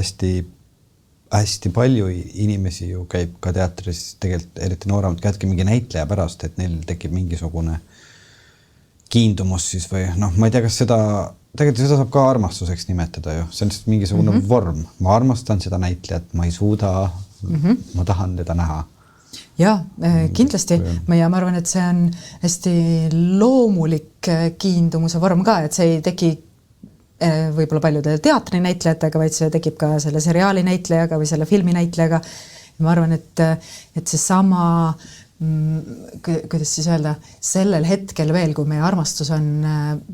hästi palju inimesi ju käib ka teatris, tegelikult eriti nooremad käidki mingi näitleja pärast, et neil tekib mingisugune kiindumus siis või ma ei tea, kas tegelikult seda saab ka armastuseks nimetada ju, see on lihtsalt mingisugune vorm. Ma armastan seda näitlejat, ma ei suuda, ma tahan teda näha. Ja, kindlasti. Ma arvan, et see on hästi loomulik kiindumuse vorm ka, et see ei teki võib-olla paljude teatrinäitlejatega, vaid see tekib ka selle seriaali näitlejaga või selle filmi näitlejaga. Ma arvan, et see sama, kuidas siis öelda, sellel hetkel veel, kui meie armastus on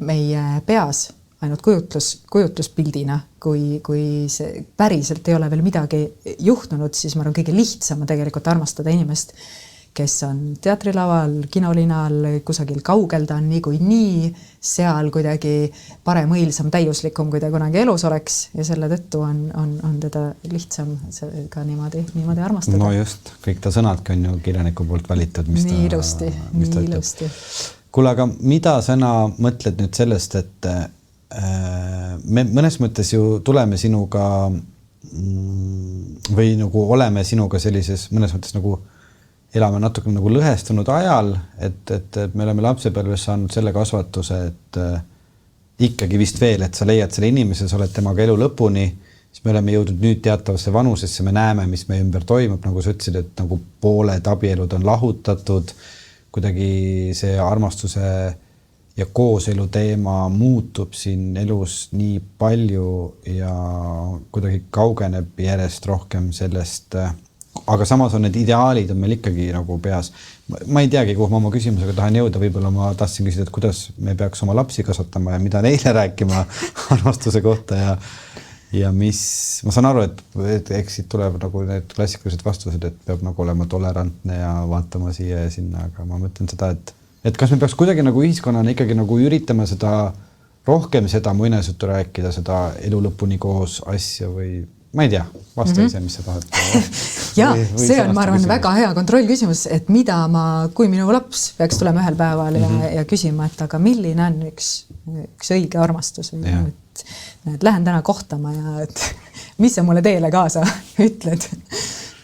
meie peas ainult kujutluspildina, kui see päriselt ei ole veel midagi juhtunud, siis ma arvan kõige lihtsam tegelikult armastada inimest, kes on teatrilaval, kinolinal, kusagil kaugel, ta on nii seal kuidagi parem, õilsam, täiuslikum, kui ta kunagi elus oleks ja selle tõttu on teda lihtsam ka niimoodi armastada. No just, kõik ta sõnadki on ju kirjaniku poolt valitud. Nii ilusti. Kuule, aga mida sina mõtled nüüd sellest, et me mõnes mõttes ju tuleme sinuga või nagu oleme sinuga sellises mõnes mõttes nagu elame natuke nagu lõhestunud ajal, et me oleme lapsepõlves saanud selle kasvatuse, et ikkagi vist veel, et sa leiad selle inimese, sa oled temaga elu lõpuni, siis me oleme jõudnud nüüd teatavasse vanusesse, me näeme, mis meie ümber toimub, nagu sa ütlesid, et nagu pooled abielud on lahutatud, kuidagi see armastuse ja kooselu teema muutub siin elus nii palju ja kuidagi kaugeneb järjest rohkem sellest, aga samas on need ideaalid on meil ikkagi nagu peas. Ma ei teagi, kuhu ma oma küsimusega tahan jõuda, võib-olla ma tahtsin küsida, et kuidas me peaks oma lapsi kasvatama ja mida neile rääkima armastuse kohta ja mis, ma saan aru, et eks siit tuleb nagu need klassikalised vastused, et peab nagu olema tolerantne ja vaatama siia ja sinna, aga ma mõtlen seda, et kas me peaks kuidagi nagu ühiskonnana ikkagi nagu üritama seda rohkem seda muinasjuttu rääkida, seda elu lõpuni koos asja või ma ei tea, vasta ise, mis sa tahad. Ja, see on, ma arvan, väga hea kontrollküsimus, et mida kui minu laps peaks tulema ühel päeval ja küsima, et aga milline on üks õige armastus või et lähen täna kohtama ja et mis sa mulle teele kaasa ütled,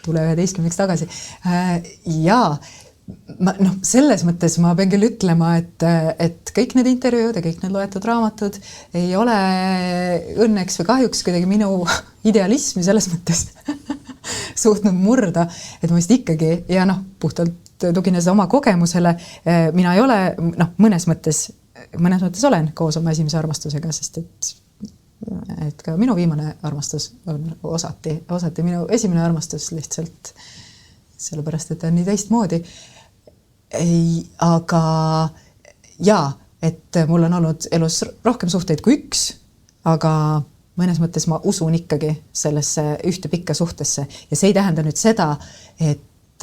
tule 11 tagasi. Ja selles mõttes ma pean küll ütlema, et kõik need intervjuud ja kõik need loetud raamatud ei ole õnneks või kahjuks kuidagi minu idealismi selles mõttes suutnud murda, et ma vist ikkagi ja puhtalt tugines oma kogemusele, mina ei ole, mõnes mõttes olen koos oma esimese armastusega, sest et ka minu viimane armastus on osati minu esimene armastus lihtsalt sellepärast, et ta on nii teistmoodi. Aga jaa, et mul on olnud elus rohkem suhteid kui üks, aga mõnes mõttes ma usun ikkagi sellesse ühte pikka suhtesse ja see ei tähenda nüüd seda, et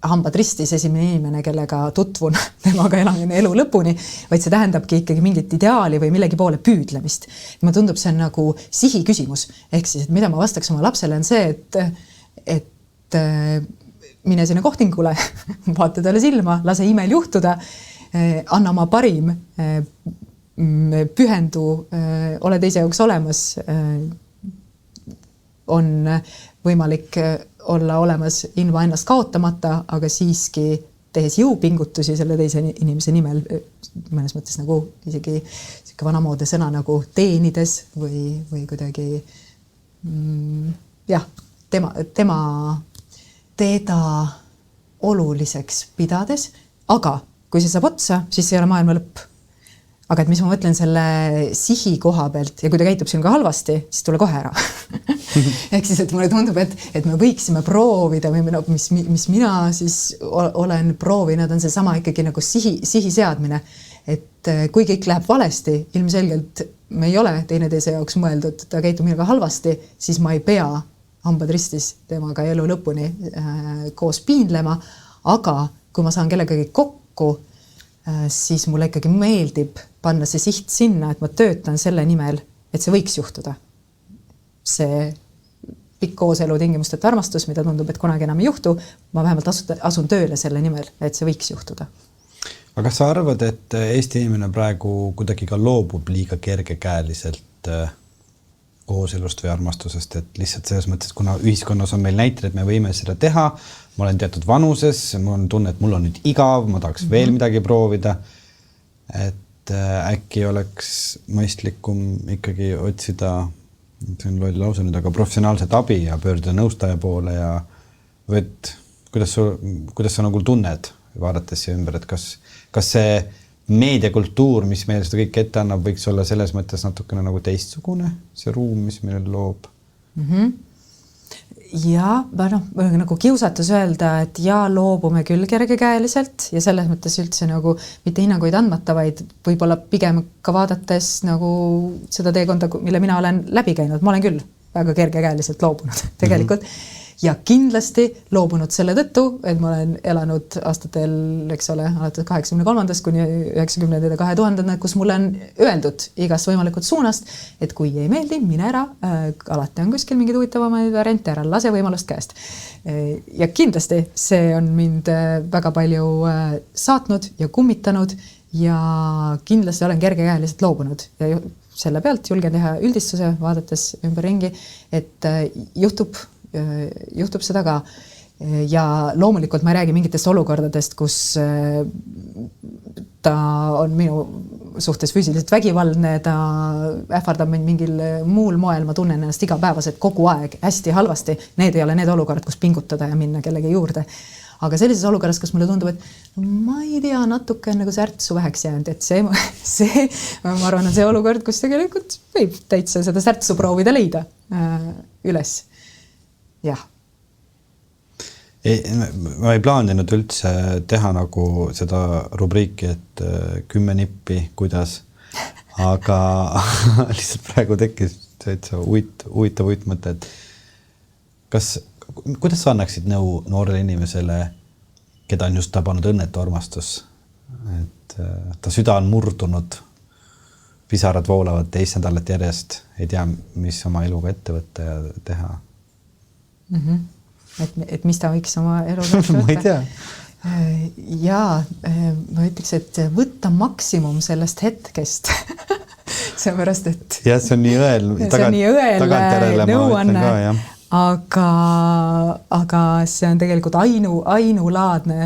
hambad ristis esimene inimene, kellega tutvun temaga elan elu lõpuni, vaid see tähendabki ikkagi mingit ideaali või millegi poole püüdlemist. Ma tundub, see on nagu sihi küsimus. Ehk siis, et mida ma vastaks oma lapsele on see, et mine sinna kohtingule, vaata talle silma, lase imel juhtuda, anna oma parim, pühendu, ole teise jaoks olemas, on võimalik olla olemas ilma ennast kaotamata, aga siiski tehes jõupingutusi selle teise inimese nimel, mõnes mõttes nagu isegi vanamoodi sõna nagu teenides või kuidagi teda oluliseks pidades, aga kui see saab otsa, siis see ei ole maailma lõpp. Aga et mis ma mõtlen selle sihi koha pealt ja kui ta käitub sinuga halvasti, siis tule kohe ära. Ehk siis, et mulle tundub, et me võiksime proovida või mis mina siis olen proovinud, on see sama ikkagi nagu sihi seadmine. Et kui kõik läheb valesti, ilmselgelt me ei ole teineteise jaoks mõeldud, ta käitub minuga halvasti, siis ma ei pea hambad ristis temaga elu lõpuni koos piinlema, aga kui ma saan kellegagi kokku, siis mulle ikkagi meeldib panna see siht sinna, et ma töötan selle nimel, et see võiks juhtuda. See pikk kooselu tingimusteta armastus, mida tundub, et kunagi enam ei juhtu, ma vähemalt asun tööle selle nimel, et see võiks juhtuda. Aga kas sa arvad, et Eesti inimene praegu kuidagi ka loobub liiga kergekäeliselt kooselust või armastusest, et lihtsalt selles mõttes, kuna ühiskonnas on meil näitel, et me võime seda teha, ma olen teatud vanuses, mul on tunne, et mul on nüüd igav, ma tahaks veel midagi proovida, et äkki oleks mõistlikum ikkagi otsida, see on loll lause nüüd, aga professionaalset abi ja pöörduda nõustaja poole ja võt, kuidas sa nagu tunned, vaadates siia ümber, et kas see meediakultuur, mis meile seda kõik ette annab, võiks olla selles mõttes natukene nagu teistsugune, see ruum, mis meile loob. Ja nagu kiusatus öelda, et loobume küll kergekäeliselt ja selles mõttes üldse nagu mitte hinnanguid andmata, vaid võib-olla pigem ka vaadates nagu seda teekonda, mille mina olen läbi käinud. Ma olen küll väga kergekäeliselt loobunud tegelikult. Ja kindlasti loobunud selle tõttu, et ma olen elanud aastatel, eks ole, alates 83. kuni 90. ja 2000. kus mulle on öeldud igast võimalikult suunast, et kui ei meeldi, mine ära, alati on kuskil mingid huvitavamaid variante ära, lase võimalust käest. Ja kindlasti see on mind väga palju saatnud ja kummitanud ja kindlasti olen kergekäeliselt loobunud ja selle pealt julgen teha üldistuse, vaadates ümberringi, et juhtub seda ka. Ja loomulikult ma ei räägi mingitest olukordadest, kus ta on minu suhtes füüsiliselt vägivaldne, ta ähvardab mind mingil muul moel, ma tunnen ennast igapäevaselt kogu aeg hästi halvasti. Need ei ole need olukorrad, kus pingutada ja minna kellegi juurde. Aga sellises olukorras, kus mulle tundub, et ma ei tea, natuke on nagu särtsu väheks jäänud, et see ma arvan, on see olukord, kus tegelikult võib täitsa seda särtsu proovida leida üles. Jah. Ma ei plaaninud üldse teha nagu seda rubriiki, et 10 nippi, kuidas, aga lihtsalt praegu tekkis huvitav mõte, et kuidas sa annaksid nõu noorele inimesele, keda on just tabanud õnnetu armastus, et ta süda on murdunud, pisarad voolavad 2 nädalat järjest, ei tea, mis oma eluga ette võtta ja teha. Et mis ta võiks oma eluga ette võtta? Ma ei tea. Jaa, ma ütleks, et võtta maksimum sellest hetkest. Seepärast, et... Ja see on nii õel nõuanne, aga see on tegelikult ainulaadne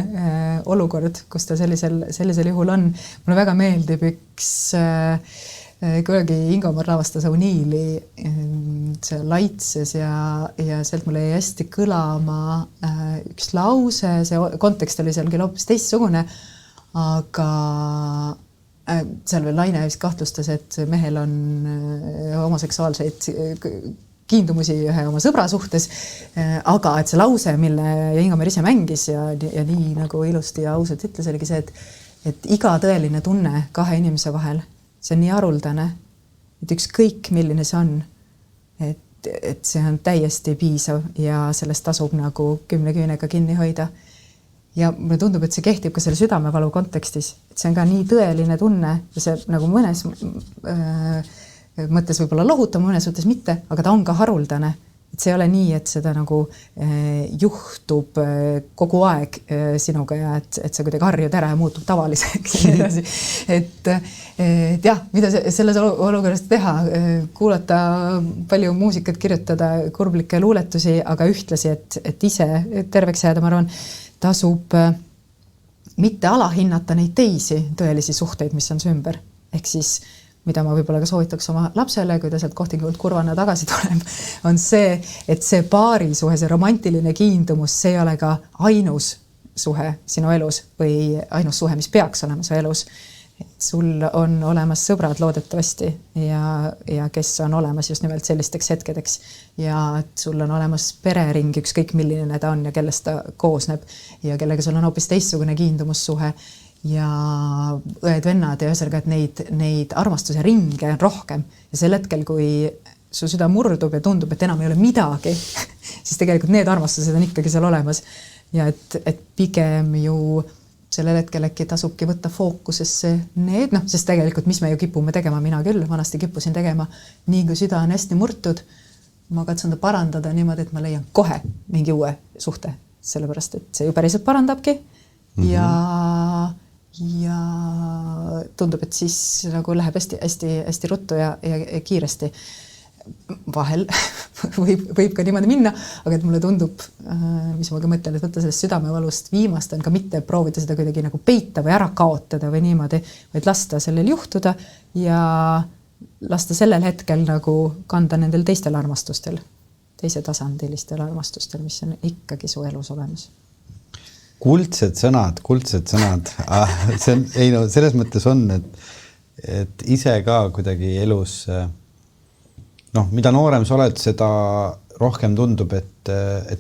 olukord, kus ta sellisel juhul on. Mulle väga meeldib üks... Kunagi Ingomar lavastas O'Neilli, see laitses ja sealt mulle jäi hästi kõlama üks lause, see kontekst oli seal küll hoopis teistsugune, aga seal veel Laine vist kahtlustas, et mehel on homoseksuaalseid kiindumusi ühe oma sõbra suhtes, aga et see lause, mille Ingomar ise mängis ja nii nagu ilusti ja ausalt ütles, oligi see, et iga tõeline tunne 2 inimese vahel, see on nii haruldane, et ükskõik milline see on, et see on täiesti piisav ja sellest tasub nagu 10 küünega kinni hoida. Ja mulle tundub, et see kehtib ka selle südamevalu kontekstis, et see on ka nii tõeline tunne ja see nagu mõnes mõttes võib-olla lohutab, mõnes mõttes mitte, aga ta on ka haruldane. Et see ei ole nii, et seda nagu juhtub kogu aeg sinuga ja et sa kuidagi harjud ära ja muutub tavaliseks. et jah, mida selles olukorras teha? Kuulata palju muusikat, kirjutada kurblikke luuletusi, aga ühtlasi, et ise terveks jääda, ma arvan, tasub mitte alahinnata neid teisi tõelisi suhteid, mis on su ümber. Ehk siis mida ma võib-olla ka soovitaks oma lapsele, kui ta sealt kohtingult kurvana tagasi tuleb, on see, et see paarisuhe, see romantiline kiindumus, see ei ole ka ainus suhe sinu elus või ainus suhe, mis peaks olema su elus. Et sul on olemas sõbrad loodetavasti ja kes on olemas just nimelt sellisteks hetkedeks ja et sul on olemas perering, ükskõik milline ta on ja kellest ta koosneb ja kellega sul on hoopis teistsugune kiindumussuhe ja õed-vennad ja ühesõnaga, et neid armastuse ringe on rohkem ja sel hetkel, kui su süda murdub ja tundub, et enam ei ole midagi, siis tegelikult need armastused on ikkagi seal olemas ja et pigem ju sellel hetkel äkki tasubki võtta fookusesse need, sest tegelikult mis me ju kipume tegema, mina küll vanasti kippusin tegema, nii kui süda on hästi murtud, ma katsun ta parandada niimoodi, et ma leian kohe mingi uue suhte, sellepärast, et see ju päriselt parandabki ja tundub, et siis nagu läheb hästi ruttu ja kiiresti. Vahel võib ka niimoodi minna, aga et mulle tundub, mis ma ka mõtlen, et võtta sellest südamevalust viimast on ka mitte proovida seda kuidagi nagu peita või ära kaotada või niimoodi, vaid lasta sellel juhtuda ja lasta sellel hetkel nagu kanda nendel teistel armastustel, teise tasandilistel armastustel, mis on ikkagi su elus olemas. Kuldsed sõnad. See on, selles mõttes on, et ise ka kuidagi elus mida noorem sa oled, seda rohkem tundub, et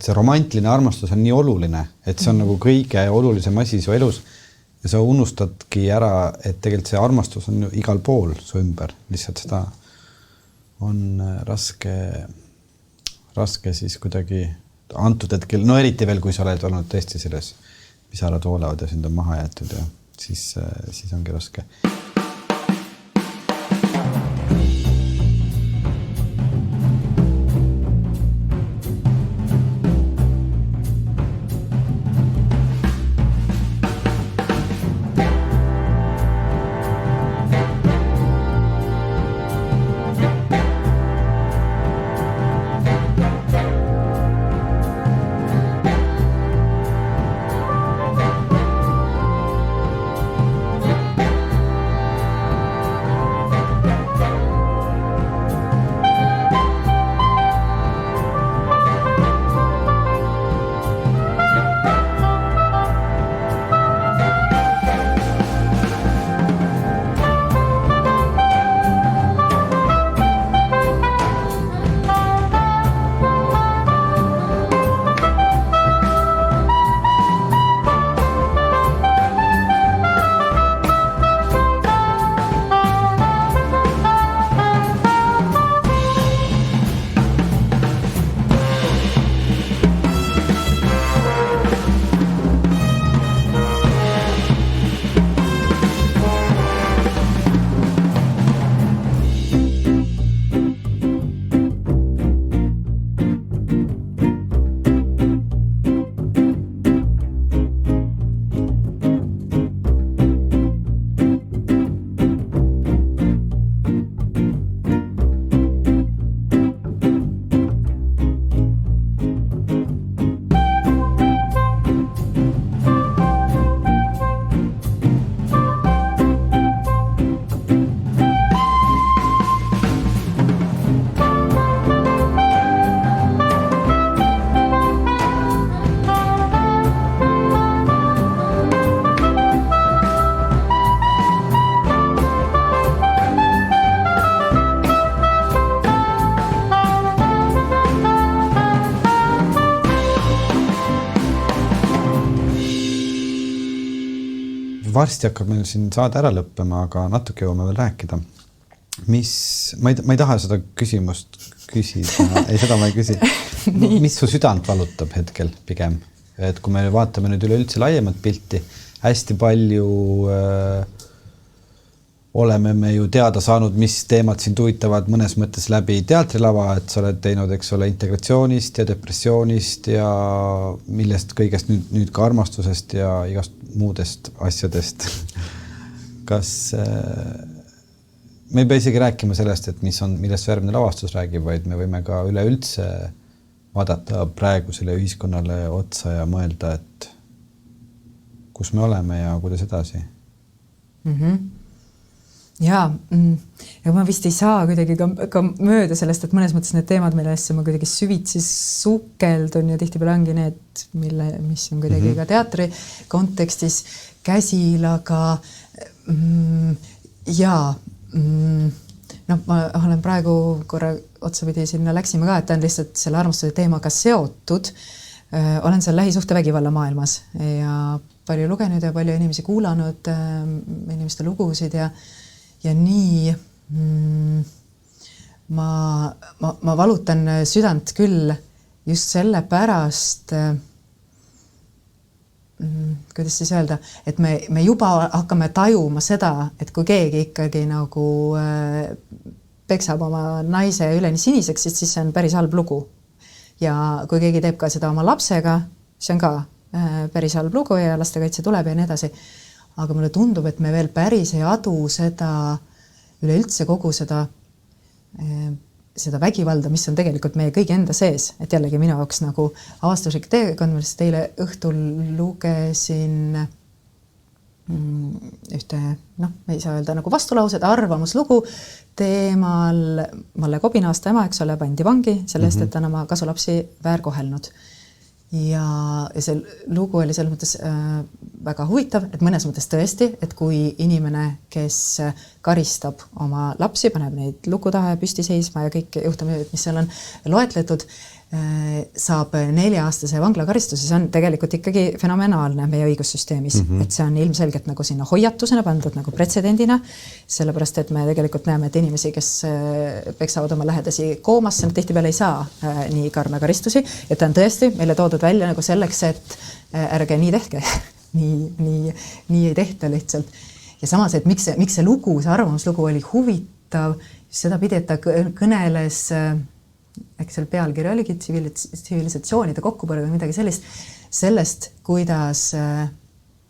see romantiline armastus on nii oluline, et see on nagu kõige olulisem asi su elus ja sa unustadki ära, et tegelikult see armastus on ju igal pool su ümber, lihtsalt seda on raske siis kuidagi antud hetkel, eriti veel, kui sa oled olnud tõesti selles pisarad voolavad ja sind on maha jäetud ja siis ongi raske. varsti hakkab meil siin saade ära lõppema, aga natuke jõuame veel rääkida. Ma ei taha seda küsimust küsida, seda ma ei küsi. Mis su südant valutab hetkel pigem? Et kui me vaatame nüüd üleüldse laiemat pilti, hästi palju oleme me ju teada saanud, mis teemad sind huvitavad mõnes mõttes läbi teatrilava, et sa oled teinud, eks ole, integratsioonist ja depressioonist ja millest kõigest nüüd ka armastusest ja igast muudest asjadest. Kas me ei pea isegi rääkima sellest, et millest järgmine lavastus räägib, vaid me võime ka üleüldse vaadata praegusele ühiskonnale otsa ja mõelda, et kus me oleme ja kuidas edasi. Ja ma vist ei saa kuidagi ka mööda sellest, et mõnes mõttes need teemad, millesse ma kuidagi süvitsi sukeldun ja tihtipeale ongi need, mis on kuidagi ka teatri kontekstis käsil, aga ma olen praegu korra otsapidi sinna läksime ka, et ta on lihtsalt selle armastuse teemaga seotud. Olen seal lähisuhtevägivalla maailmas ja palju lugenud ja palju inimesi kuulanud, inimeste lugusid ja nii ma valutan südant küll just selle pärast, kuidas siis öelda, et me juba hakkame tajuma seda, et kui keegi ikkagi nagu peksab oma naise üleni siniseks, siis see on päris halb lugu. Ja kui keegi teeb ka seda oma lapsega, see on ka päris halb lugu ja lastekaitse tuleb ja nii edasi. Aga mulle tundub, et me veel päris ei adu seda üleüldse kogu seda vägivalda, mis on tegelikult meie kõigi enda sees. Et jällegi minu jaoks nagu avastuslik teekond, millest teile õhtul lugesin ühte, ei saa öelda nagu vastulaused, arvamuslugu teemal Malle Kobinaasta ema, eks ole, pandi vangi selle eest, et ta on oma kasulapsi väärkohelnud. Ja see lugu oli selles mõttes väga huvitav, et mõnes mõttes tõesti, et kui inimene, kes karistab oma lapsi, paneb neid luku taha ja püsti seisma ja kõik juhtumid, mis seal on loetletud, saab 4-aastase vanglakaristuse, see on tegelikult ikkagi fenomenaalne meie õigussüsteemis, et see on ilmselgelt nagu sinna hoiatusena pandud nagu pretsedendina, sellepärast, et me tegelikult näeme, et inimesi, kes peksavad oma lähedasi koomasse, nad tihtipeale ei saa nii karme karistusi, et ta on tõesti meile toodud välja nagu selleks, et ärge nii tehke, nii ei tehta lihtsalt. Ja samas, et miks see lugu, see arvamuslugu oli huvitav, seda pidi, et ta kõneles äkki seal pealkiri oligi tsivilisatsioonide kokkupõrg või midagi sellest, kuidas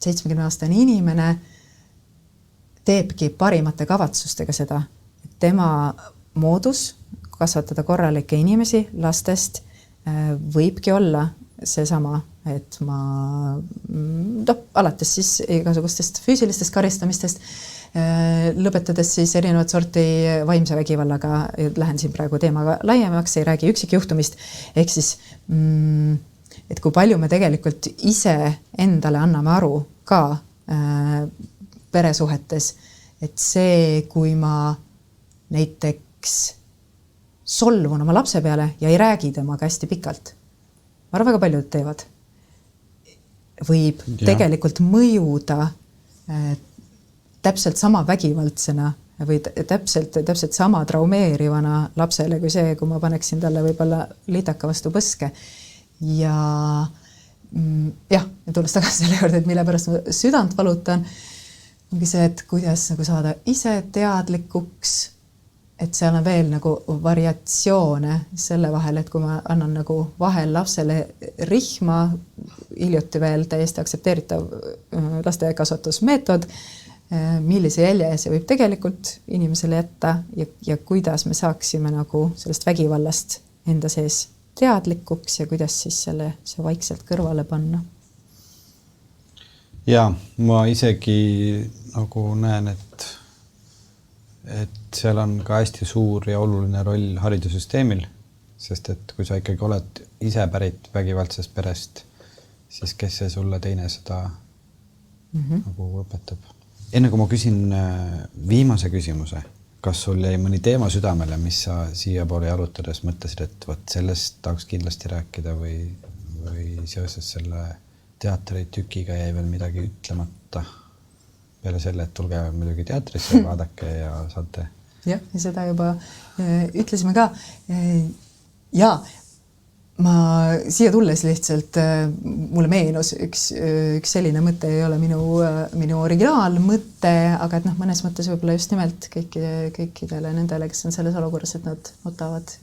70-aastane inimene teebki parimate kavatsustega seda. Tema moodus kasvatada korralikke inimesi lastest võibki olla seesama, et alates siis igasugustest füüsilistest karistamistest, lõpetades siis erinevat sorti vaimse vägivallaga, lähen siin praegu teemaga laiemaks, ei räägi üksikjuhtumist, ehk siis, et kui palju me tegelikult ise endale anname aru ka peresuhetes, et see, kui ma näiteks solvun oma lapse peale ja ei räägi temaga hästi pikalt, ma arvan, väga paljud teevad, võib tegelikult mõjuda täpselt sama vägivaldsena või täpselt sama traumeerivana lapsele kui see, kui ma paneksin talle võib-olla litaka vastu põske. Ja tulles tagasi selle juurde, et mille pärast ma südant valutan, ongi see, et kuidas nagu saada ise teadlikuks, et seal on veel nagu variatsioone selle vahel, et kui ma annan nagu vahel lapsele rihma, hiljuti veel täiesti aktsepteeritav lastekasvatusmeetod, millise jälje see võib tegelikult inimesele jätta ja kuidas me saaksime nagu sellest vägivallast enda sees teadlikuks ja kuidas siis see vaikselt kõrvale panna. Ja ma isegi nagu näen, et seal on ka hästi suur ja oluline roll haridussüsteemil, sest et kui sa ikkagi oled ise pärit vägivaldsest perest, siis kes see sulle teine seda nagu õpetab. Enne kui ma küsin viimase küsimuse, kas sul jäi mõni teema südamele, mis sa siia poole jalutades mõtlesid, et sellest tahaks kindlasti rääkida või seoses selle teatritükiga jäi veel midagi ütlemata? peale selle, et tulge muidugi teatrisse, vaadake ja saate. Jah, ja seda juba ütlesime ka. Ja ma siia tulles lihtsalt mulle meenus üks selline mõte, ei ole minu originaalmõte, aga et mõnes mõttes võib-olla just nimelt kõikidele nendele, kes on selles olukorras, et nad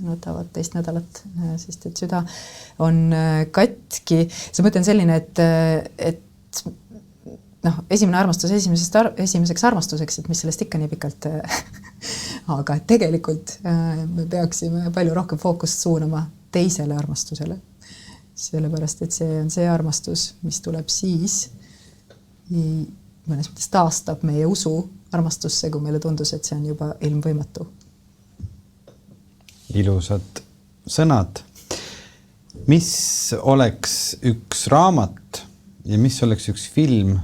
nutavad teist nädalat, sest et süda on katki. See mõte on selline, et esimene armastus esimeseks armastuseks, et mis sellest ikka nii pikalt, aga tegelikult me peaksime palju rohkem fookust suunama teisele armastusele. Sellepärast, et see on see armastus, mis tuleb siis, mõnes mõttes taastab meie usu armastusse, kui meile tundus, et see on juba ilmvõimatu. Ilusad sõnad. Mis oleks üks raamat ja mis oleks üks film,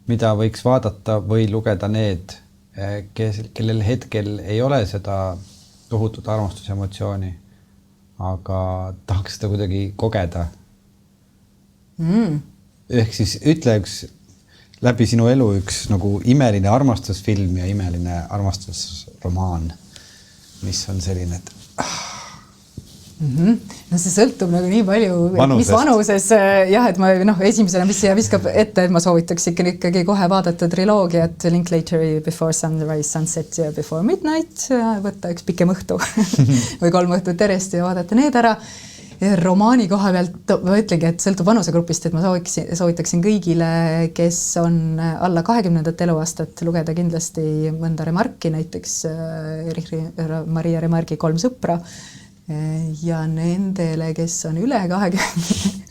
mida võiks vaadata või lugeda need, kellel hetkel ei ole seda tohutut armastusemotsiooni, aga tahaks seda kuidagi kogeda. Ehk siis ütle läbi sinu elu üks nagu imeline armastusfilm ja imeline armastusromaan, mis on selline, et No see sõltub nagu nii palju, mis vanuses, et ma esimesena, mis siia viskab ette, et ma soovitaks ikkagi kohe vaadata triloogiat Linklateri Before Sunrise, Sunset ja Before Midnight, võtta üks pikem õhtu või 3 õhtut järjest ja vaadata need ära. Romaani koha pealt ma ütlengi, et sõltub vanusegrupist, et ma soovitaksin kõigile, kes on alla 20. eluaastat, lugeda kindlasti mõnda Remarki, näiteks Maria Remarki 3 sõpra. Ja nendele, kes on üle 20,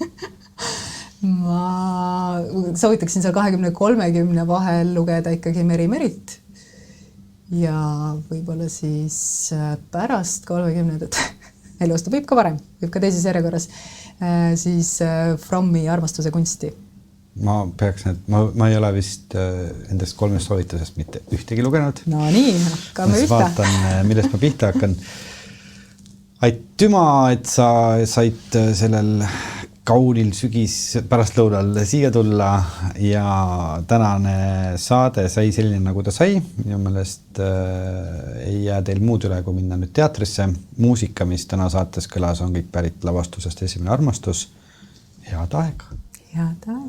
ma soovitaksin seal 20-30 vahel lugeda ikkagi Meri Merit ja võib-olla siis pärast 30. eluaasta, võib ka varem, võib ka teises järjekorras, siis Frommi Armastuse kunsti. Ma ei ole vist endast 3 soovitusest mitte ühtegi lugenud. No nii, hakkame ühte. Vaatan, millest ma pihta hakkan. Aitüma, et sa said sellel kaunil sügis pärastlõunal siia tulla ja tänane saade sai selline, nagu ta sai. Minu meelest ei jää teil muud üle, kui minna nüüd teatrisse. Muusika, mis täna saates kõlas, on kõik pärit lavastusest Esimene armastus. Head aega! Head aega!